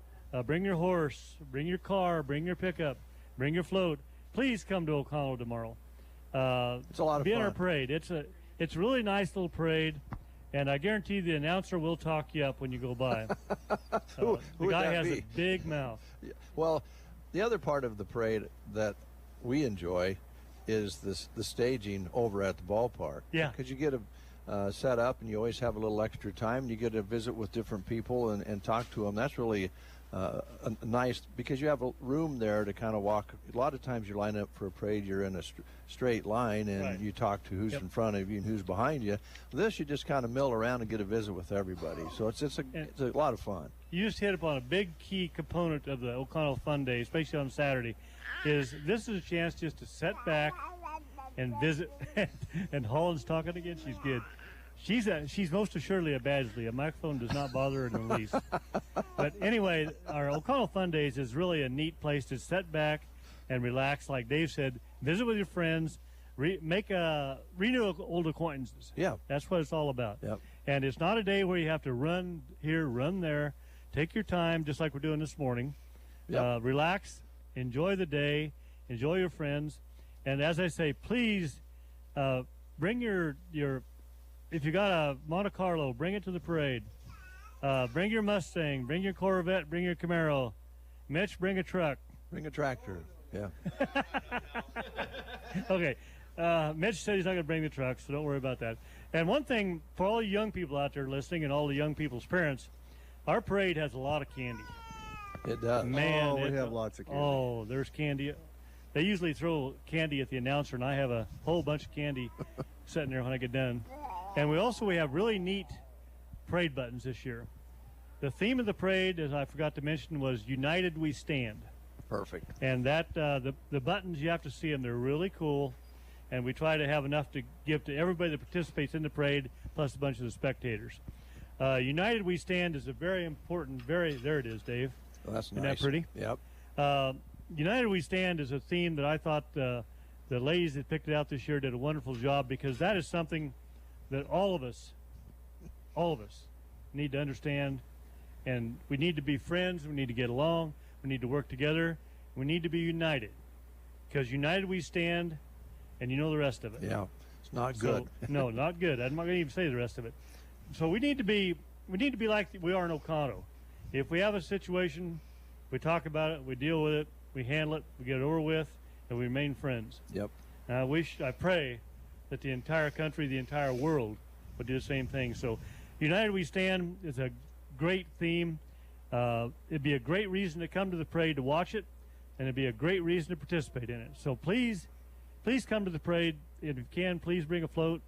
bring your horse, bring your car, bring your pickup, bring your float, please come to O'Connell tomorrow. It's a lot of be fun. in our parade. It's a really nice little parade, and I guarantee the announcer will talk you up when you go by. Who the would guy that has be? a big mouth. Well, the other part of the parade that we enjoy is the staging over at the ballpark. Yeah. Because you get set up, and you always have a little extra time. You get to visit with different people and talk to them. That's really nice, because you have a room there to kind of walk. A lot of times you line up for a parade, you're in a straight line, and you talk to who's in front of you and who's behind you. This, you just kind of mill around and get a visit with everybody. So it's a lot of fun. You just hit upon a big key component of the O'Connell Fun Day, especially on Saturday, is this is a chance just to sit back and visit. And Holland's talking again. She's good. She's most assuredly a Badgley. A microphone does not bother her in the least. But anyway, our O'Connell Fun Days is really a neat place to sit back and relax. Like Dave said, visit with your friends, renew old acquaintances. Yeah. That's what it's all about. Yep. And it's not a day where you have to run here, run there. Take your time, just like we're doing this morning. Yep. Relax, enjoy the day, enjoy your friends. And as I say, please bring your if you got a Monte Carlo, bring it to the parade. Bring your Mustang, bring your Corvette, bring your Camaro. Mitch, bring a truck. Bring a tractor. Yeah. Okay. Mitch said he's not going to bring the truck, so don't worry about that. And one thing, for all the young people out there listening and all the young people's parents, our parade has a lot of candy. It does. Man, we have lots of candy. Oh, there's candy. They usually throw candy at the announcer, and I have a whole bunch of candy sitting there when I get done. And we have really neat parade buttons this year. The theme of the parade, as I forgot to mention, was United We Stand. Perfect. And that the buttons, you have to see them. They're really cool. And we try to have enough to give to everybody that participates in the parade, plus a bunch of the spectators. United We Stand is a very important, there it is, Dave. Well, that's Isn't nice. that pretty? Yep. United We Stand is a theme that I thought the ladies that picked it out this year did a wonderful job, because that is something that all of us need to understand. And we need to be friends. We need to get along. We need to work together. We need to be united, because united we stand, and you know the rest of it. Yeah, it's not good. No, not good. I'm not going to even say the rest of it. So we need to be like we are in O'Connell. If we have a situation, we talk about it, we deal with it, we handle it, we get it over with, and we remain friends. Yep. I pray that the entire country, the entire world would do the same thing. So United We Stand is a great theme. It'd be a great reason to come to the parade to watch it, and it'd be a great reason to participate in it. So please come to the parade. If you can, please bring a float.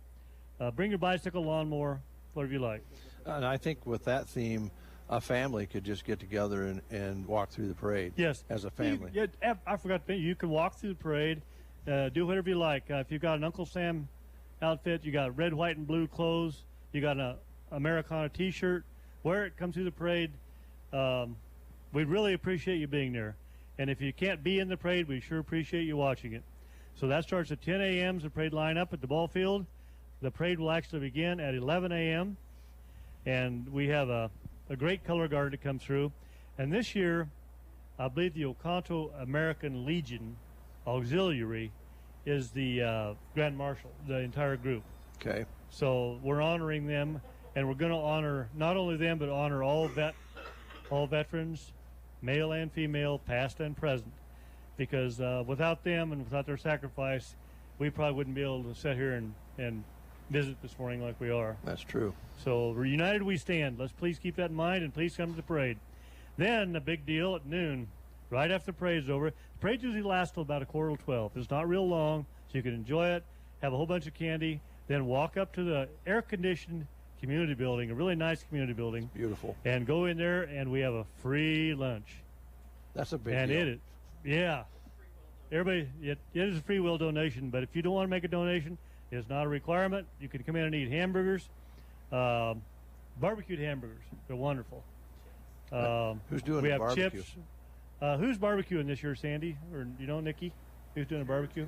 Bring your bicycle, lawnmower, whatever you like. And I think with that theme, a family could just get together and walk through the parade. Yes. As a family. I forgot to mention, you can walk through the parade, do whatever you like. If you've got an Uncle Sam outfit, you got red, white, and blue clothes, you got an Americana T-shirt, wear it, come through the parade. We'd really appreciate you being there. And if you can't be in the parade, we sure appreciate you watching it. So that starts at 10 a.m. The parade line up at the ball field. The parade will actually begin at 11 a.m. And we have a great color guard to come through. And this year, I believe the Oconto American Legion Auxiliary is the Grand Marshal, the entire group. Okay. So we're honoring them, and we're going to honor not only them, but honor all veterans, male and female, past and present. Because without them and without their sacrifice, we probably wouldn't be able to sit here and visit this morning like we are. That's true. So we're united we stand. Let's please keep that in mind, and please come to the parade. Then the big deal at noon, right after the parade's over. The parade usually lasts till about 11:45. It's not real long, so you can enjoy it, have a whole bunch of candy, then walk up to the air-conditioned community building, a really nice community building. Beautiful. And go in there, and we have a free lunch. That's a big and deal. And yeah. Everybody, it is a free will donation, but if you don't want to make a donation, it's not a requirement. You can come in and eat hamburgers, barbecued hamburgers. They're wonderful. Who's doing we the have barbecue? Chips. Who's barbecuing this year, Sandy? Or you know, Nikki? Who's doing a barbecue?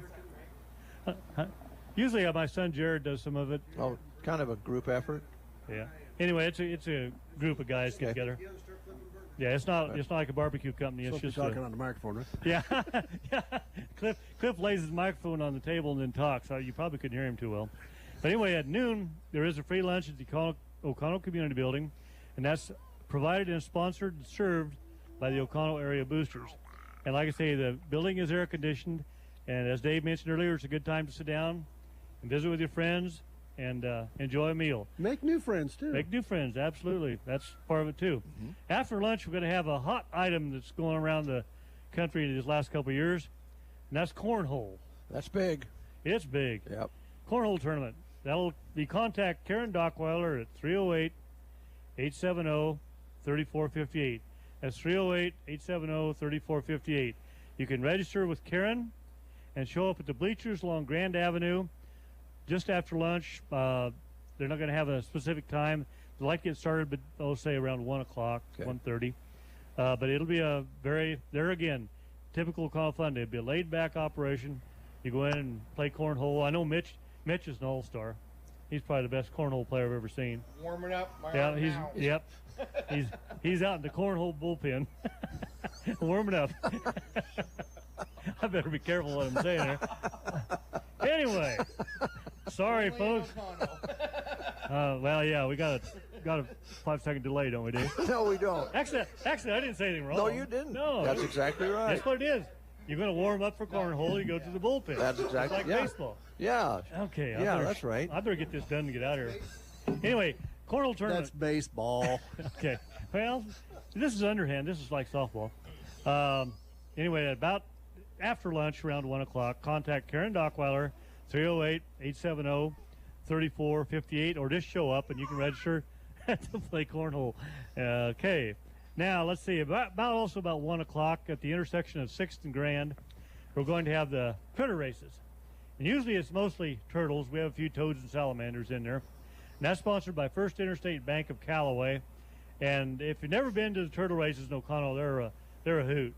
Usually my son Jared does some of it. Oh, kind of a group effort. Yeah. Anyway, it's a group of guys get together. Yeah, it's not like a barbecue company. It's just talking on the microphone, right? Yeah, yeah. Cliff lays his microphone on the table and then talks. So you probably couldn't hear him too well. But anyway, at noon there is a free lunch at the O'Connell Community Building, and that's provided and sponsored and served by the O'Connell Area Boosters. And like I say, the building is air conditioned, and as Dave mentioned earlier, it's a good time to sit down and visit with your friends and enjoy a meal. Make new friends, too. Make new friends, absolutely. That's part of it, too. After lunch, we're going to have a hot item that's going around the country these last couple of years, and that's cornhole. That's big. It's big. Yep. Cornhole Tournament. That'll be contact Karen Dockweiler at 308-870-3458. That's 308-870-3458. You can register with Karen and show up at the bleachers along Grand Avenue just after lunch. They're not going to have a specific time. They'd like to get started, but I'll say around 1 o'clock, 1:30. But it'll be a there again, typical Colorado Fun Day. It'll be a laid-back operation. You go in and play cornhole. I know Mitch is an all-star. He's probably the best cornhole player I've ever seen. Warming up. He's out in the cornhole bullpen, warming up. I better be careful what I'm saying here. Anyway, sorry, folks. Well, yeah, we got a 5-second delay, don't we, Dave? No, we don't. Actually, I didn't say anything wrong. No, you didn't. No, that's exactly right. That's what it is. You're going to warm up for cornhole. You go to the bullpen. That's exactly like baseball. Yeah. Okay. That's right. I better get this done and get out of here. Anyway, cornhole tournament. That's baseball. Okay. Well, this is underhand. This is like softball. Anyway, about after lunch, around 1 o'clock, contact Karen Dockweiler, 308-870-3458, or just show up and you can register to play cornhole. Okay. Now, let's see, about 1 o'clock at the intersection of 6th and Grand, we're going to have the critter races. And usually it's mostly turtles. We have a few toads and salamanders in there. And that's sponsored by First Interstate Bank of Callaway. And if you've never been to the turtle races in O'Connell, they're a hoot.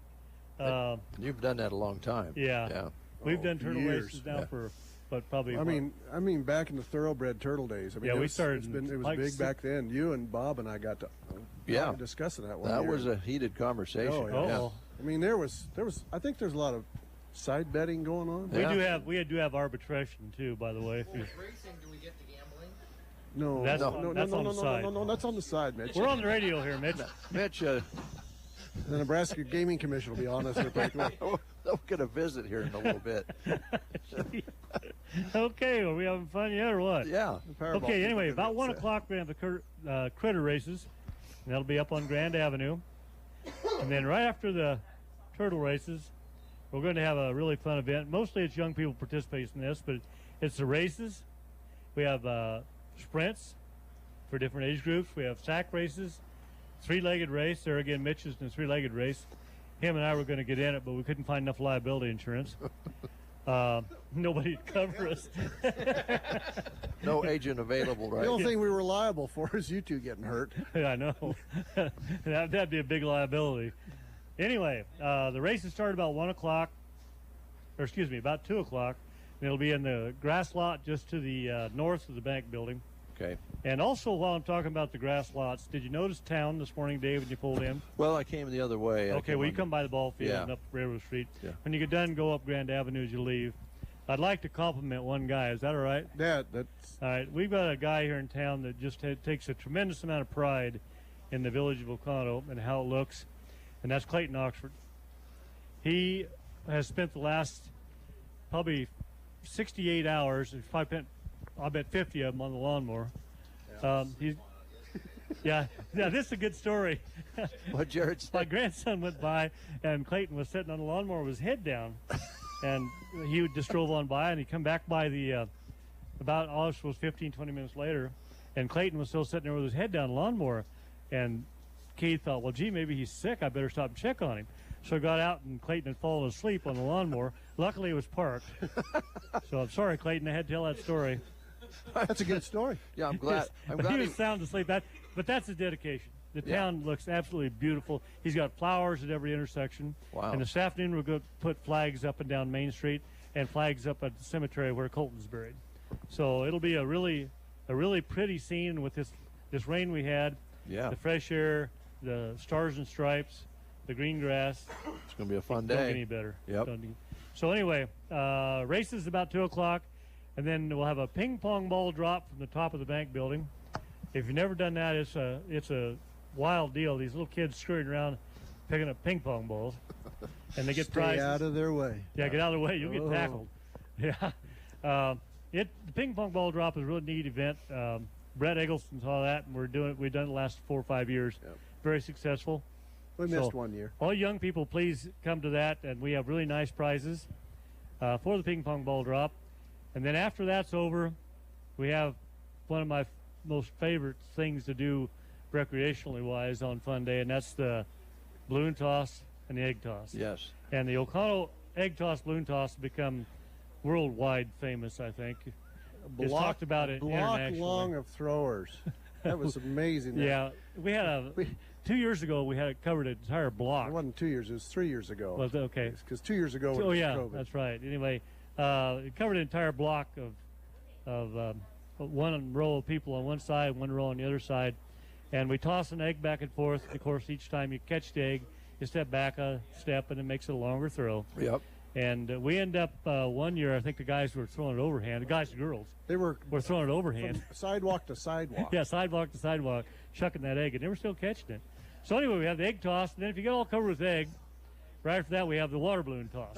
You've done that a long time. Yeah. We've done turtle years. races now for, but probably. I mean, back in the thoroughbred turtle days. I mean, we started. It was like big back then. You and Bob and I got to discussing that one. That year. was a heated conversation. Oh, yeah. I mean, there was. I think there's a lot of side betting going on. We do have arbitration too, by the way. Racing, do we get to gambling? No, that's on the side. No, that's on the side, Mitch. We're on the radio here, Mitch. Mitch, the Nebraska Gaming Commission will be on us. They'll get a visit here in a little bit. Okay, are we having fun yet or what? Yeah. Okay, anyway, about 1 o'clock we have the critter races, and that'll be up on Grand Avenue. And then right after the turtle races, we're going to have a really fun event. Mostly it's young people participating in this, but it's the races. We have sprints for different age groups. We have sack races, three-legged race. There again, Mitch is in the three-legged race. Him and I were going to get in it, but we couldn't find enough liability insurance. Nobody to cover us. No agent available, right? The only thing we were liable for is you two getting hurt. I know. That'd be a big liability. Anyway, the races start about 1 o'clock, or excuse me, about 2 o'clock. And it'll be in the grass lot just to the north of the bank building. Okay. And also, while I'm talking about the grass lots, did you notice town this morning, Dave, when you pulled in? Well, I came the other way. Okay, well, you come by the ball field and up Railroad Street. Yeah. When you get done, go up Grand Avenue as you leave. I'd like to compliment one guy. Is that all right? That's all right. We've got a guy here in town that just takes a tremendous amount of pride in the village of Oconto and how it looks, and that's Clayton Oxford. He has spent the last probably 68 hours. He's probably spent, I bet 50 of them on the lawnmower. Yeah, this is a good story. What Jared said. My grandson went by, and Clayton was sitting on the lawnmower with his head down, and he just drove on by, and he come back by the about was 15, 20 minutes later, and Clayton was still sitting there with his head down the lawnmower, and Keith thought, well, gee, maybe he's sick. I better stop and check on him. So I got out, and Clayton had fallen asleep on the lawnmower. Luckily, it was parked. So I'm sorry, Clayton. I had to tell that story. That's a good story. Yeah, I'm glad. He was sound asleep. But that's a dedication. The town looks absolutely beautiful. He's got flowers at every intersection. Wow. And this afternoon we're going to put flags up and down Main Street and flags up at the cemetery where Colton's buried. So it'll be a really pretty scene with this rain we had. Yeah. The fresh air, the stars and stripes, the green grass. It's going to be a fun day. Don't get any better. Yep. So anyway, races about 2 o'clock, and then we'll have a ping pong ball drop from the top of the bank building. If you've never done that, it's a wild deal. These little kids scurrying around picking up ping pong balls, and they get prizes. Stay out of their way. Yeah, get out of the way. You'll get tackled. Yeah. the ping pong ball drop is a really neat event. Brett Eggleston saw that, and we've done it the last 4 or 5 years. Yep. Very successful. We missed 1 year. All young people, please come to that, and we have really nice prizes for the ping pong ball drop. And then after that's over, we have one of my most favorite things to do recreationally wise on Fun Day, and that's the balloon toss and the egg toss. Yes. And the O'Connell egg toss, balloon toss have become worldwide famous, I think. It's talked about it internationally. Block long of throwers. That was amazing. Yeah, we had 2 years ago. We had it covered an entire block. It wasn't 2 years. It was 3 years ago. Was it? Okay. Because 2 years ago. Oh yeah, COVID. that's right. Anyway, it covered an entire block of one row of people on one side, one row on the other side, and we toss an egg back and forth. Of course, each time you catch the egg, you step back a step, and it makes it a longer throw. Yep. And we end up 1 year, I think the guys were throwing it overhand. The guys and girls. They were throwing it overhand. From sidewalk to sidewalk. Yeah, sidewalk to sidewalk, chucking that egg, and they were still catching it. So anyway, we have the egg toss, and then if you get all covered with egg, right after that we have the water balloon toss.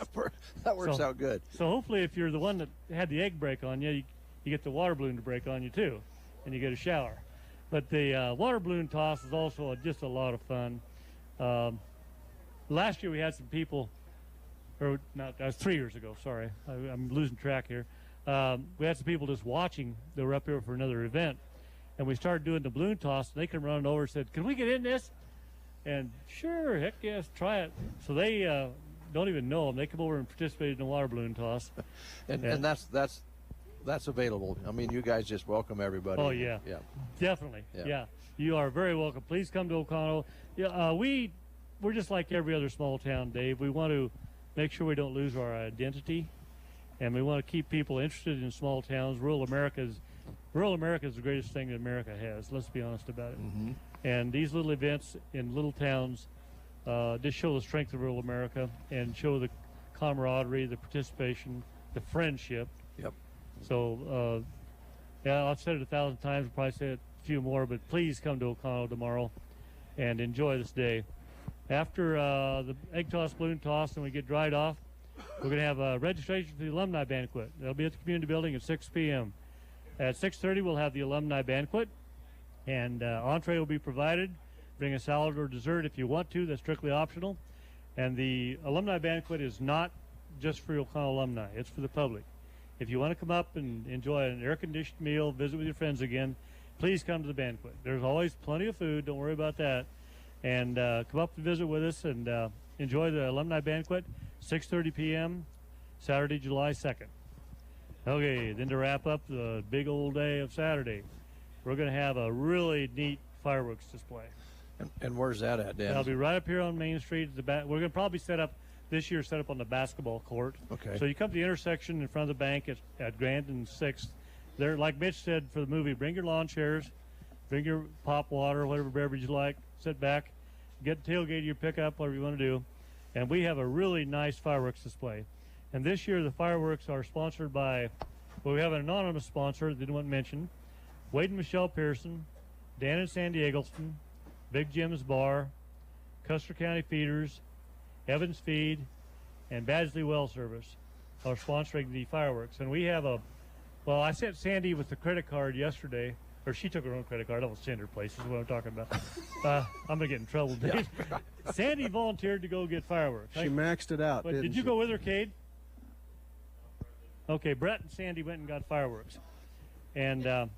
That works out good. So hopefully if you're the one that had the egg break on you, you get the water balloon to break on you too, and you get a shower. But the water balloon toss is also just a lot of fun. Last year we had some people, or not, that was 3 years ago, sorry. I'm losing track here. We had some people just watching. They were up here for another event. And we started doing the balloon toss, and they came running over and said, "Can we get in this?" And sure, heck yes, try it. So they don't even know them. They come over and participated in the water balloon toss. and that's available. I mean, you guys just welcome everybody. Oh, yeah. Yeah. Definitely. Yeah. Yeah. You are very welcome. Please come to O'Connell. Yeah, we're just like every other small town, Dave. We want to make sure we don't lose our identity, and we want to keep people interested in small towns. Rural America is the greatest thing that America has. Let's be honest about it. Mm-hmm. And these little events in little towns just show the strength of rural America and show the camaraderie, the participation, the friendship. Yep. So, yeah, I've said it 1,000 times. I'll probably say it a few more, but please come to O'Connell tomorrow and enjoy this day. After the egg toss, balloon toss, and we get dried off, we're going to have a registration for the Alumni Banquet. They'll be at the community building at 6 p.m. At 6:30, we'll have the Alumni Banquet, and entree will be provided. Bring a salad or dessert if you want to. That's strictly optional. And the Alumni Banquet is not just for O'Connell alumni. It's for the public. If you want to come up and enjoy an air-conditioned meal, visit with your friends again, please come to the banquet. There's always plenty of food. Don't worry about that. And come up and visit with us and enjoy the Alumni Banquet, 6:30 p.m., Saturday, July 2nd. Okay, then to wrap up the big old day of Saturday, we're going to have a really neat fireworks display. And where's that at, Dan? That'll be right up here on Main Street. We're going to probably set up on the basketball court. Okay. So you come to the intersection in front of the bank at Grand and 6th. There, like Mitch said for the movie, bring your lawn chairs, bring your pop water, whatever beverage you like, sit back, get the tailgate of your pickup, whatever you want to do. And we have a really nice fireworks display. And this year the fireworks are sponsored by, well, we have an anonymous sponsor that didn't want to mention, Wade and Michelle Pearson, Dan and Sandy Eggleston, Big Jim's Bar, Custer County Feeders, Evans Feed, and Badgley Well Service are sponsoring the fireworks. And we have I sent Sandy with the credit card yesterday, or she took her own credit card. I don't send her places, is what I'm talking about. I'm going to get in trouble, Dave. Yeah. Sandy volunteered to go get fireworks. She maxed it out, did you go with her, Cade? Okay, Brett and Sandy went and got fireworks. And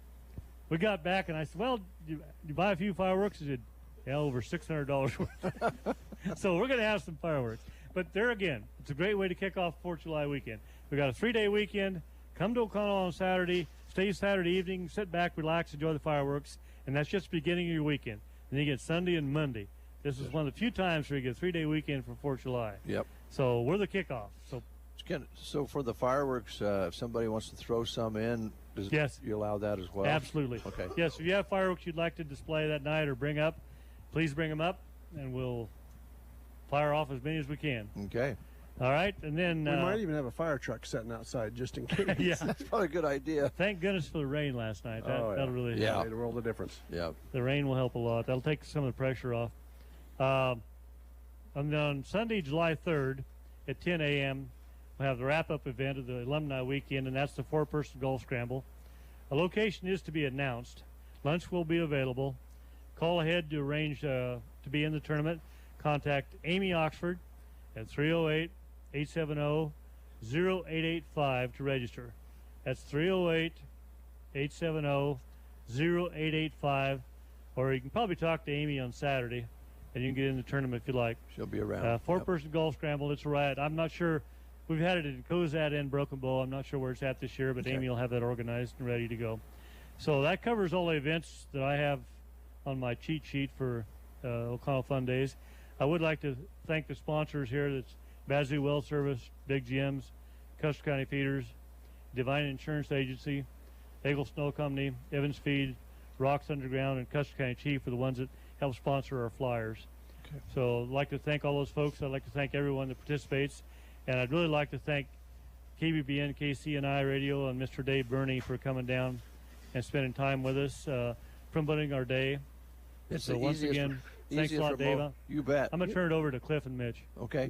we got back, and I said, well, you buy a few fireworks? She said, yeah, over $600 worth. So we're going to have some fireworks. But there again, it's a great way to kick off 4th of July weekend. We got a 3-day weekend. Come to O'Connell on Saturday. Stay Saturday evening. Sit back, relax, enjoy the fireworks. And that's just the beginning of your weekend. And then you get Sunday and Monday. This is one of the few times where you get a 3-day weekend for 4th of July. Yep. So we're the kickoff. So for the fireworks, if somebody wants to throw some in, yes, you allow that as well? Absolutely. Okay. Yes, if you have fireworks you'd like to display that night or bring up, please bring them up, and we'll fire off as many as we can. Okay. All right, and then we might even have a fire truck sitting outside just in case. Yeah, that's probably a good idea. Thank goodness for the rain last night. That'll really made a world of difference. Yeah, the rain will help a lot. That'll take some of the pressure off. And then on Sunday, July 3rd, at 10 a.m., we'll have the wrap-up event of the Alumni Weekend, and that's the 4-person golf scramble. A location is to be announced. Lunch will be available. Call ahead to arrange to be in the tournament. Contact Amy Oxford at 308-870-0885 to register. That's 308-870-0885, or you can probably talk to Amy on Saturday, and you can get in the tournament if you like. She'll be around. 4-person golf scramble. It's a riot. I'm not sure. We've had it in Cozad and Broken Bow. I'm not sure where it's at this year, but Amy will have that organized and ready to go. So that covers all the events that I have on my cheat sheet for O'Connell Fun Days. I would like to thank the sponsors here. That's Bazoo Well Service, Big Jim's, Custer County Feeders, Divine Insurance Agency, Eagle Snow Company, Evans Feed, Rocks Underground, and Custer County Chief are the ones that help sponsor our flyers. Okay. So I'd like to thank all those folks. I'd like to thank everyone that participates. And I'd really like to thank KBBN, KCNI Radio, and Mr. Dave Burney for coming down and spending time with us, promoting our day. It's so the once easiest, again, thanks a lot, for Dave. You bet. I'm going to turn it over to Cliff and Mitch. Okay.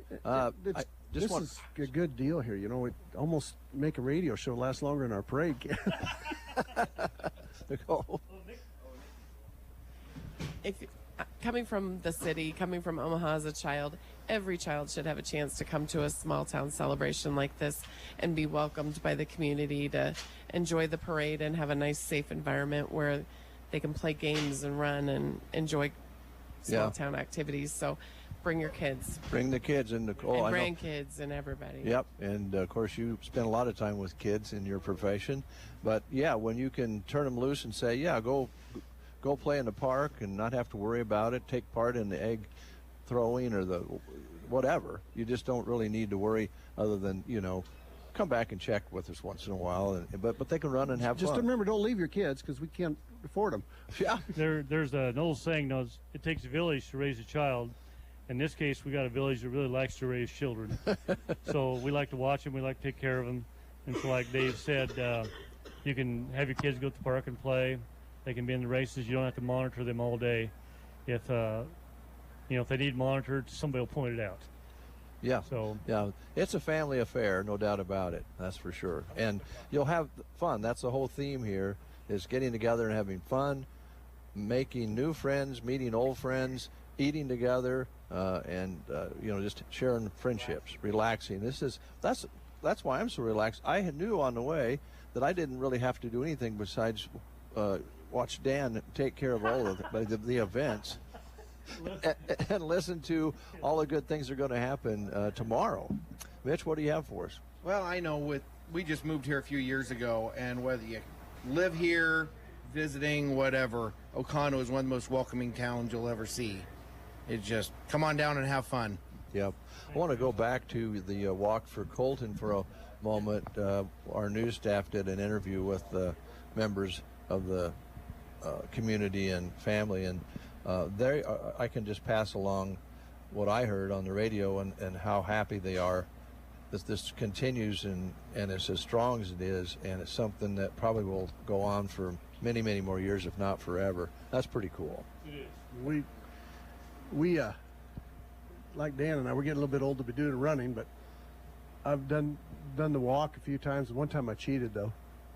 This is a good deal here. You know, we almost make a radio show last longer than our parade can. If coming from the city, coming from Omaha as a child, every child should have a chance to come to a small town celebration like this and be welcomed by the community to enjoy the parade and have a nice, safe environment where they can play games and run and enjoy small town activities. So bring your kids. Bring the kids and the grandkids and everybody. Yep, and of course you spend a lot of time with kids in your profession, but yeah, when you can turn them loose and say, yeah, go play in the park and not have to worry about it, take part in the egg throwing or the whatever. You just don't really need to worry other than, you know, come back and check with us once in a while. But they can run and have fun. Just remember, don't leave your kids because we can't afford them. Yeah. There's an old saying, it takes a village to raise a child. In this case, we got a village that really likes to raise children. So we like to watch them. We like to take care of them. And so like Dave said, you can have your kids go to the park and play. They can be in the races. You don't have to monitor them all day. If if they need monitored, somebody will point it out. Yeah. So yeah, it's a family affair, no doubt about it. That's for sure. And you'll have fun. That's the whole theme here: is getting together and having fun, making new friends, meeting old friends, eating together, and just sharing friendships, relaxing. That's why I'm so relaxed. I knew on the way that I didn't really have to do anything besides watch Dan take care of all of the events and listen to all the good things that are going to happen tomorrow. Mitch, what do you have for us? Well, I know we just moved here a few years ago, and whether you live here, visiting, whatever, O'Connell is one of the most welcoming towns you'll ever see. It's just come on down and have fun. Yep. I want to go back to the walk for Colton for a moment. Our news staff did an interview with members of the community and family, and I can just pass along what I heard on the radio and how happy they are that this continues and it's as strong as it is, and it's something that probably will go on for many, many more years, if not forever. That's pretty cool. It is. We like Dan and I, we're getting a little bit old to be doing running, but I've done the walk a few times. One time I cheated, though.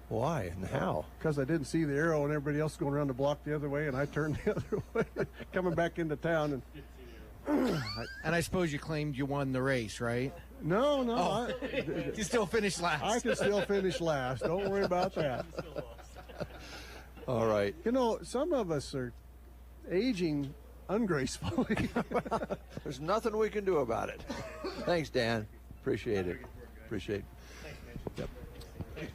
Why and how? Because I didn't see the arrow and everybody else going around the block the other way, and I turned the other way, coming back into town. And I suppose you claimed you won the race, right? No. Oh. You still finished last. I can still finish last. Don't worry about that. All right. You know, some of us are aging ungracefully. There's nothing we can do about it. Thanks, Dan. Appreciate it. Yep.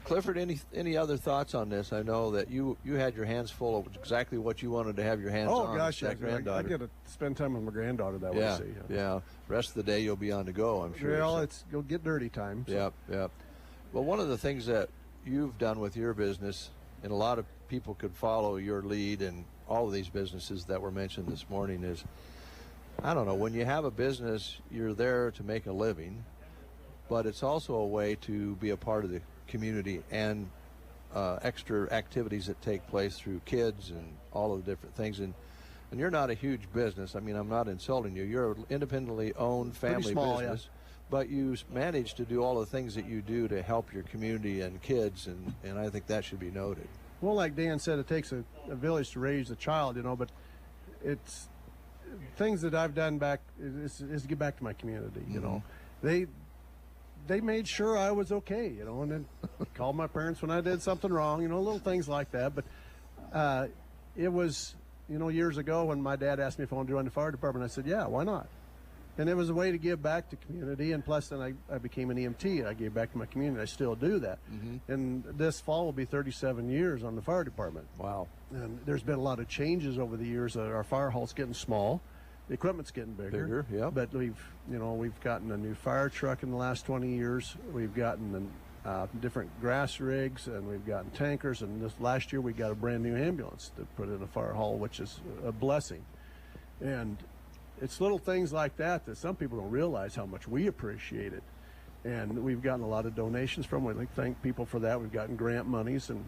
Clifford, any other thoughts on this? I know that you had your hands full of exactly what you wanted to have your hands on. Oh, gosh, that granddaughter. I get to spend time with my granddaughter that way. Yeah. Rest of the day you'll be on the go, I'm sure. Well, it's go get dirty time. So. Yep. Well, one of the things that you've done with your business, and a lot of people could follow your lead and all of these businesses that were mentioned this morning, is, I don't know, when you have a business, you're there to make a living, but it's also a way to be a part of the community and extra activities that take place through kids and all of the different things. And you're not a huge business. I mean, I'm not insulting you. You're an independently owned family small, business. but you manage to do all the things that you do to help your community and kids, and I think that should be noted. Well, like Dan said, it takes a village to raise a child, but it's things that I've done back is to get back to my community. They made sure I was okay, and then called my parents when I did something wrong, little things like that. But it was, years ago when my dad asked me if I wanted to join the fire department, I said, yeah, why not? And it was a way to give back to community, and plus then I became an EMT. I gave back to my community. I still do that. And this fall will be 37 years on the fire department. Wow. And there's been a lot of changes over the years. Our fire hall's getting small. The equipment's getting bigger. Yeah. But we've gotten a new fire truck in the last 20 years. We've gotten different grass rigs, and we've gotten tankers. And this last year we got a brand new ambulance to put in a fire hall, which is a blessing. And it's little things like that some people don't realize how much we appreciate it. And we've gotten a lot of donations from it. We thank people for that. We've gotten grant monies, and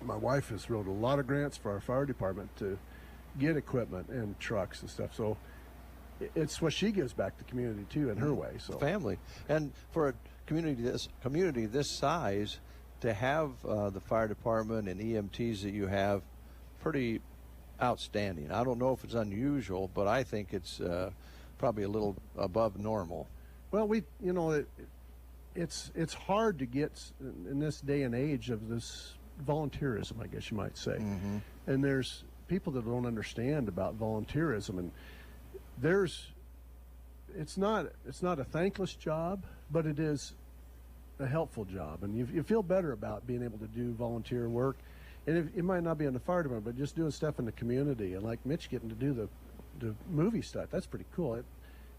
my wife has wrote a lot of grants for our fire department to get equipment and trucks and stuff. So it's what she gives back to the community too in her way. So family, and for a community this size, to have the fire department and EMTs that you have, pretty outstanding. I don't know if it's unusual, but I think it's probably a little above normal. Well, it's hard to get in this day and age of this volunteerism, I guess you might say. And there's people that don't understand about volunteerism, and it's not a thankless job, but it is a helpful job, and you feel better about being able to do volunteer work. And it might not be in the fire department, but just doing stuff in the community, and like Mitch getting to do the movie stuff, that's pretty cool.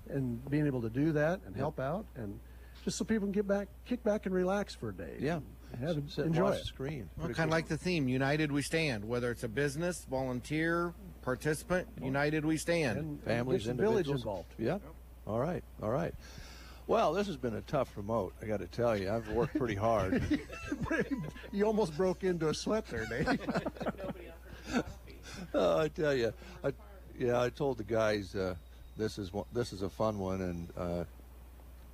And being able to do that and help out, and just so people can kick back and relax for a day. Yeah. Enjoy the it. screen. Well, kind of like the theme, United We Stand. Whether it's a business, volunteer, participant, United We Stand. And families, get the village individuals. involved. Yeah. All right. Well, this has been a tough remote, I got to tell you. I've worked pretty hard. You almost broke into a sweat there, Dave. I tell you, I told the guys this is a fun one, and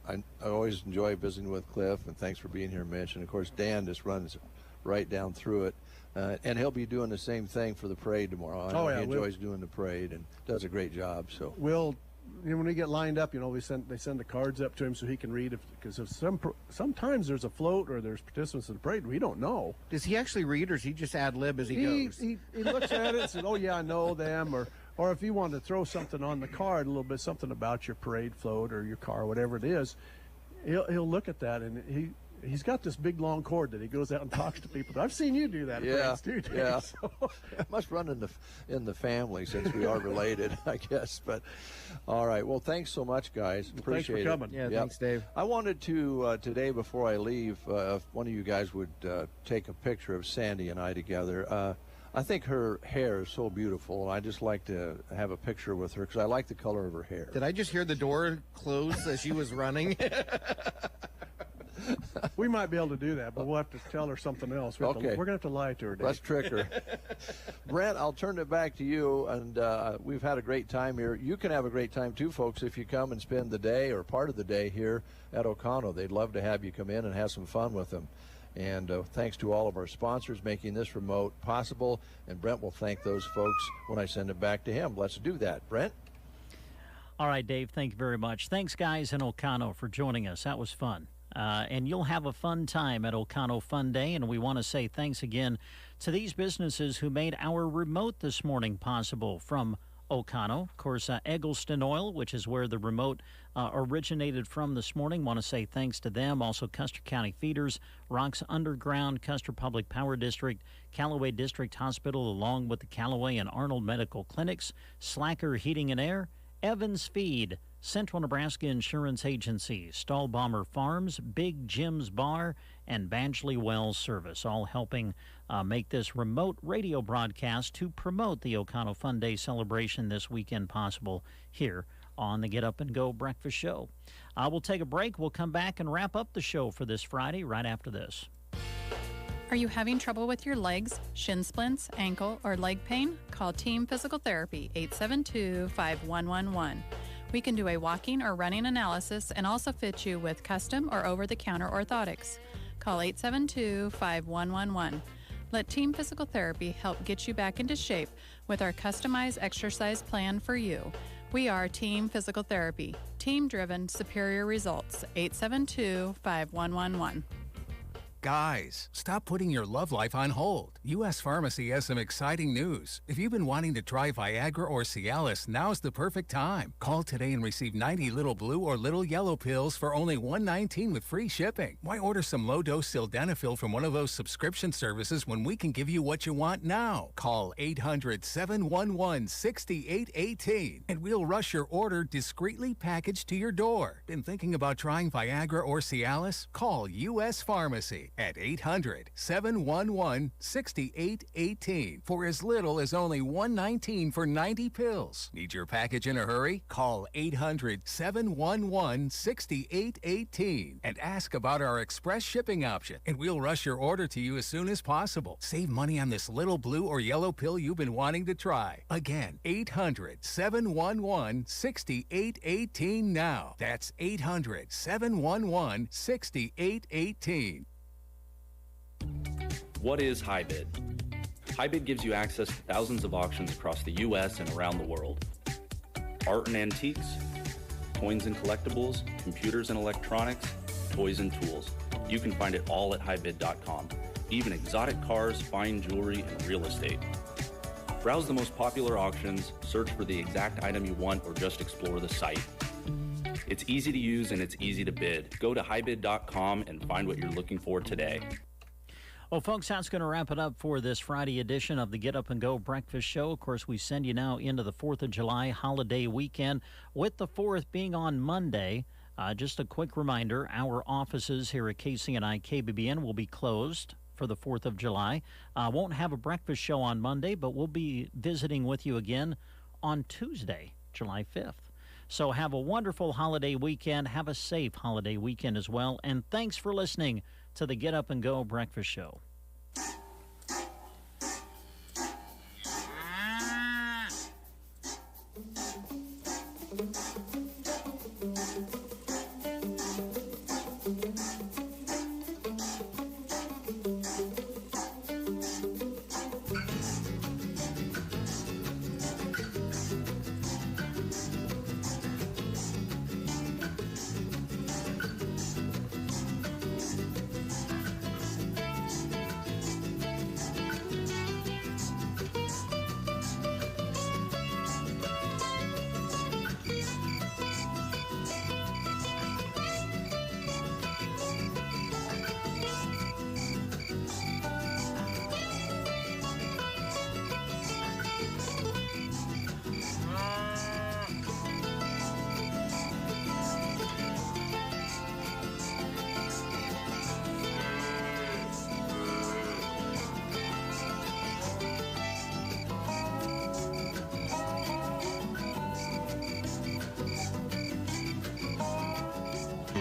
I always enjoy visiting with Cliff, and thanks for being here, Mitch. And of course, Dan just runs right down through it, and he'll be doing the same thing for the parade tomorrow. I know he enjoys doing the parade and does a great job. So when we get lined up, they send the cards up to him so he can read. Because sometimes there's a float or there's participants in the parade we don't know. Does he actually read, or is he just ad lib as he goes? He looks at it and says, "Oh yeah, I know them," or if you want to throw something on the card, a little bit, something about your parade float or your car, whatever it is, he'll look at that, and he's got this big long cord that he goes out and talks to people. I've seen you do that. Yeah, too, Dave, yeah. So. It must run in the family since we are related, I guess. But all right. Well, thanks so much, guys. Appreciate thanks for coming. Yeah, thanks, Dave. I wanted to today, before I leave, if one of you guys would take a picture of Sandy and I together. I think her hair is so beautiful, and I just like to have a picture with her because I like the color of her hair. Did I just hear the door close as she was running? We might be able to do that, but we'll have to tell her something else. We're going to have to lie to her, Dave. Let's trick her. Brent, I'll turn it back to you, and we've had a great time here. You can have a great time too, folks, if you come and spend the day or part of the day here at Oconto. They'd love to have you come in and have some fun with them. And thanks to all of our sponsors making this remote possible. And Brent will thank those folks when I send it back to him. Let's do that. Brent? All right, Dave, thank you very much. Thanks, guys, in Oconto for joining us. That was fun. And you'll have a fun time at Oconto Fun Day. And we want to say thanks again to these businesses who made our remote this morning possible. From Oconto, of course, Eggleston Oil, which is where the remote originated from this morning. Want to say thanks to them. Also, Custer County Feeders, Rocks Underground, Custer Public Power District, Callaway District Hospital, along with the Callaway and Arnold Medical Clinics, Slacker Heating and Air, Evans Feed, Central Nebraska Insurance Agency, Stahlbomber Farms, Big Jim's Bar, and Badgley Wells Service, all helping make this remote radio broadcast to promote the Oconto Fun Day celebration this weekend possible here on the Get Up and Go Breakfast Show. We'll take a break. We'll come back and wrap up the show for this Friday right after this. Are you having trouble with your legs, shin splints, ankle, or leg pain? Call Team Physical Therapy, 872-5111. We can do a walking or running analysis and also fit you with custom or over-the-counter orthotics. Call 872-5111. Let Team Physical Therapy help get you back into shape with our customized exercise plan for you. We are Team Physical Therapy. Team-driven, superior results. 872-5111. Guys, stop putting your love life on hold. U.S. Pharmacy has some exciting news. If you've been wanting to try Viagra or Cialis, now's the perfect time. Call today and receive 90 little blue or little yellow pills for only $119 with free shipping. Why order some low-dose sildenafil from one of those subscription services when we can give you what you want now? Call 800-711-6818 and we'll rush your order discreetly packaged to your door. Been thinking about trying Viagra or Cialis? Call U.S. Pharmacy at 800-711-6818 for as little as only $119 for 90 pills. Need your package in a hurry? Call 800-711-6818 and ask about our express shipping option, and we'll rush your order to you as soon as possible. Save money on this little blue or yellow pill you've been wanting to try. Again, 800-711-6818 now. That's 800-711-6818. What is HiBid? HiBid gives you access to thousands of auctions across the U.S. and around the world. Art and antiques, coins and collectibles, computers and electronics, toys and tools. You can find it all at HiBid.com. Even exotic cars, fine jewelry, and real estate. Browse the most popular auctions, search for the exact item you want, or just explore the site. It's easy to use and it's easy to bid. Go to HiBid.com and find what you're looking for today. Well, folks, that's going to wrap it up for this Friday edition of the Get Up and Go Breakfast Show. Of course, we send you now into the 4th of July holiday weekend, with the 4th being on Monday. Just a quick reminder, our offices here at KCNI KBBN will be closed for the 4th of July. Won't have a breakfast show on Monday, but we'll be visiting with you again on Tuesday, July 5th. So have a wonderful holiday weekend. Have a safe holiday weekend as well. And thanks for listening to the Get Up and Go Breakfast Show.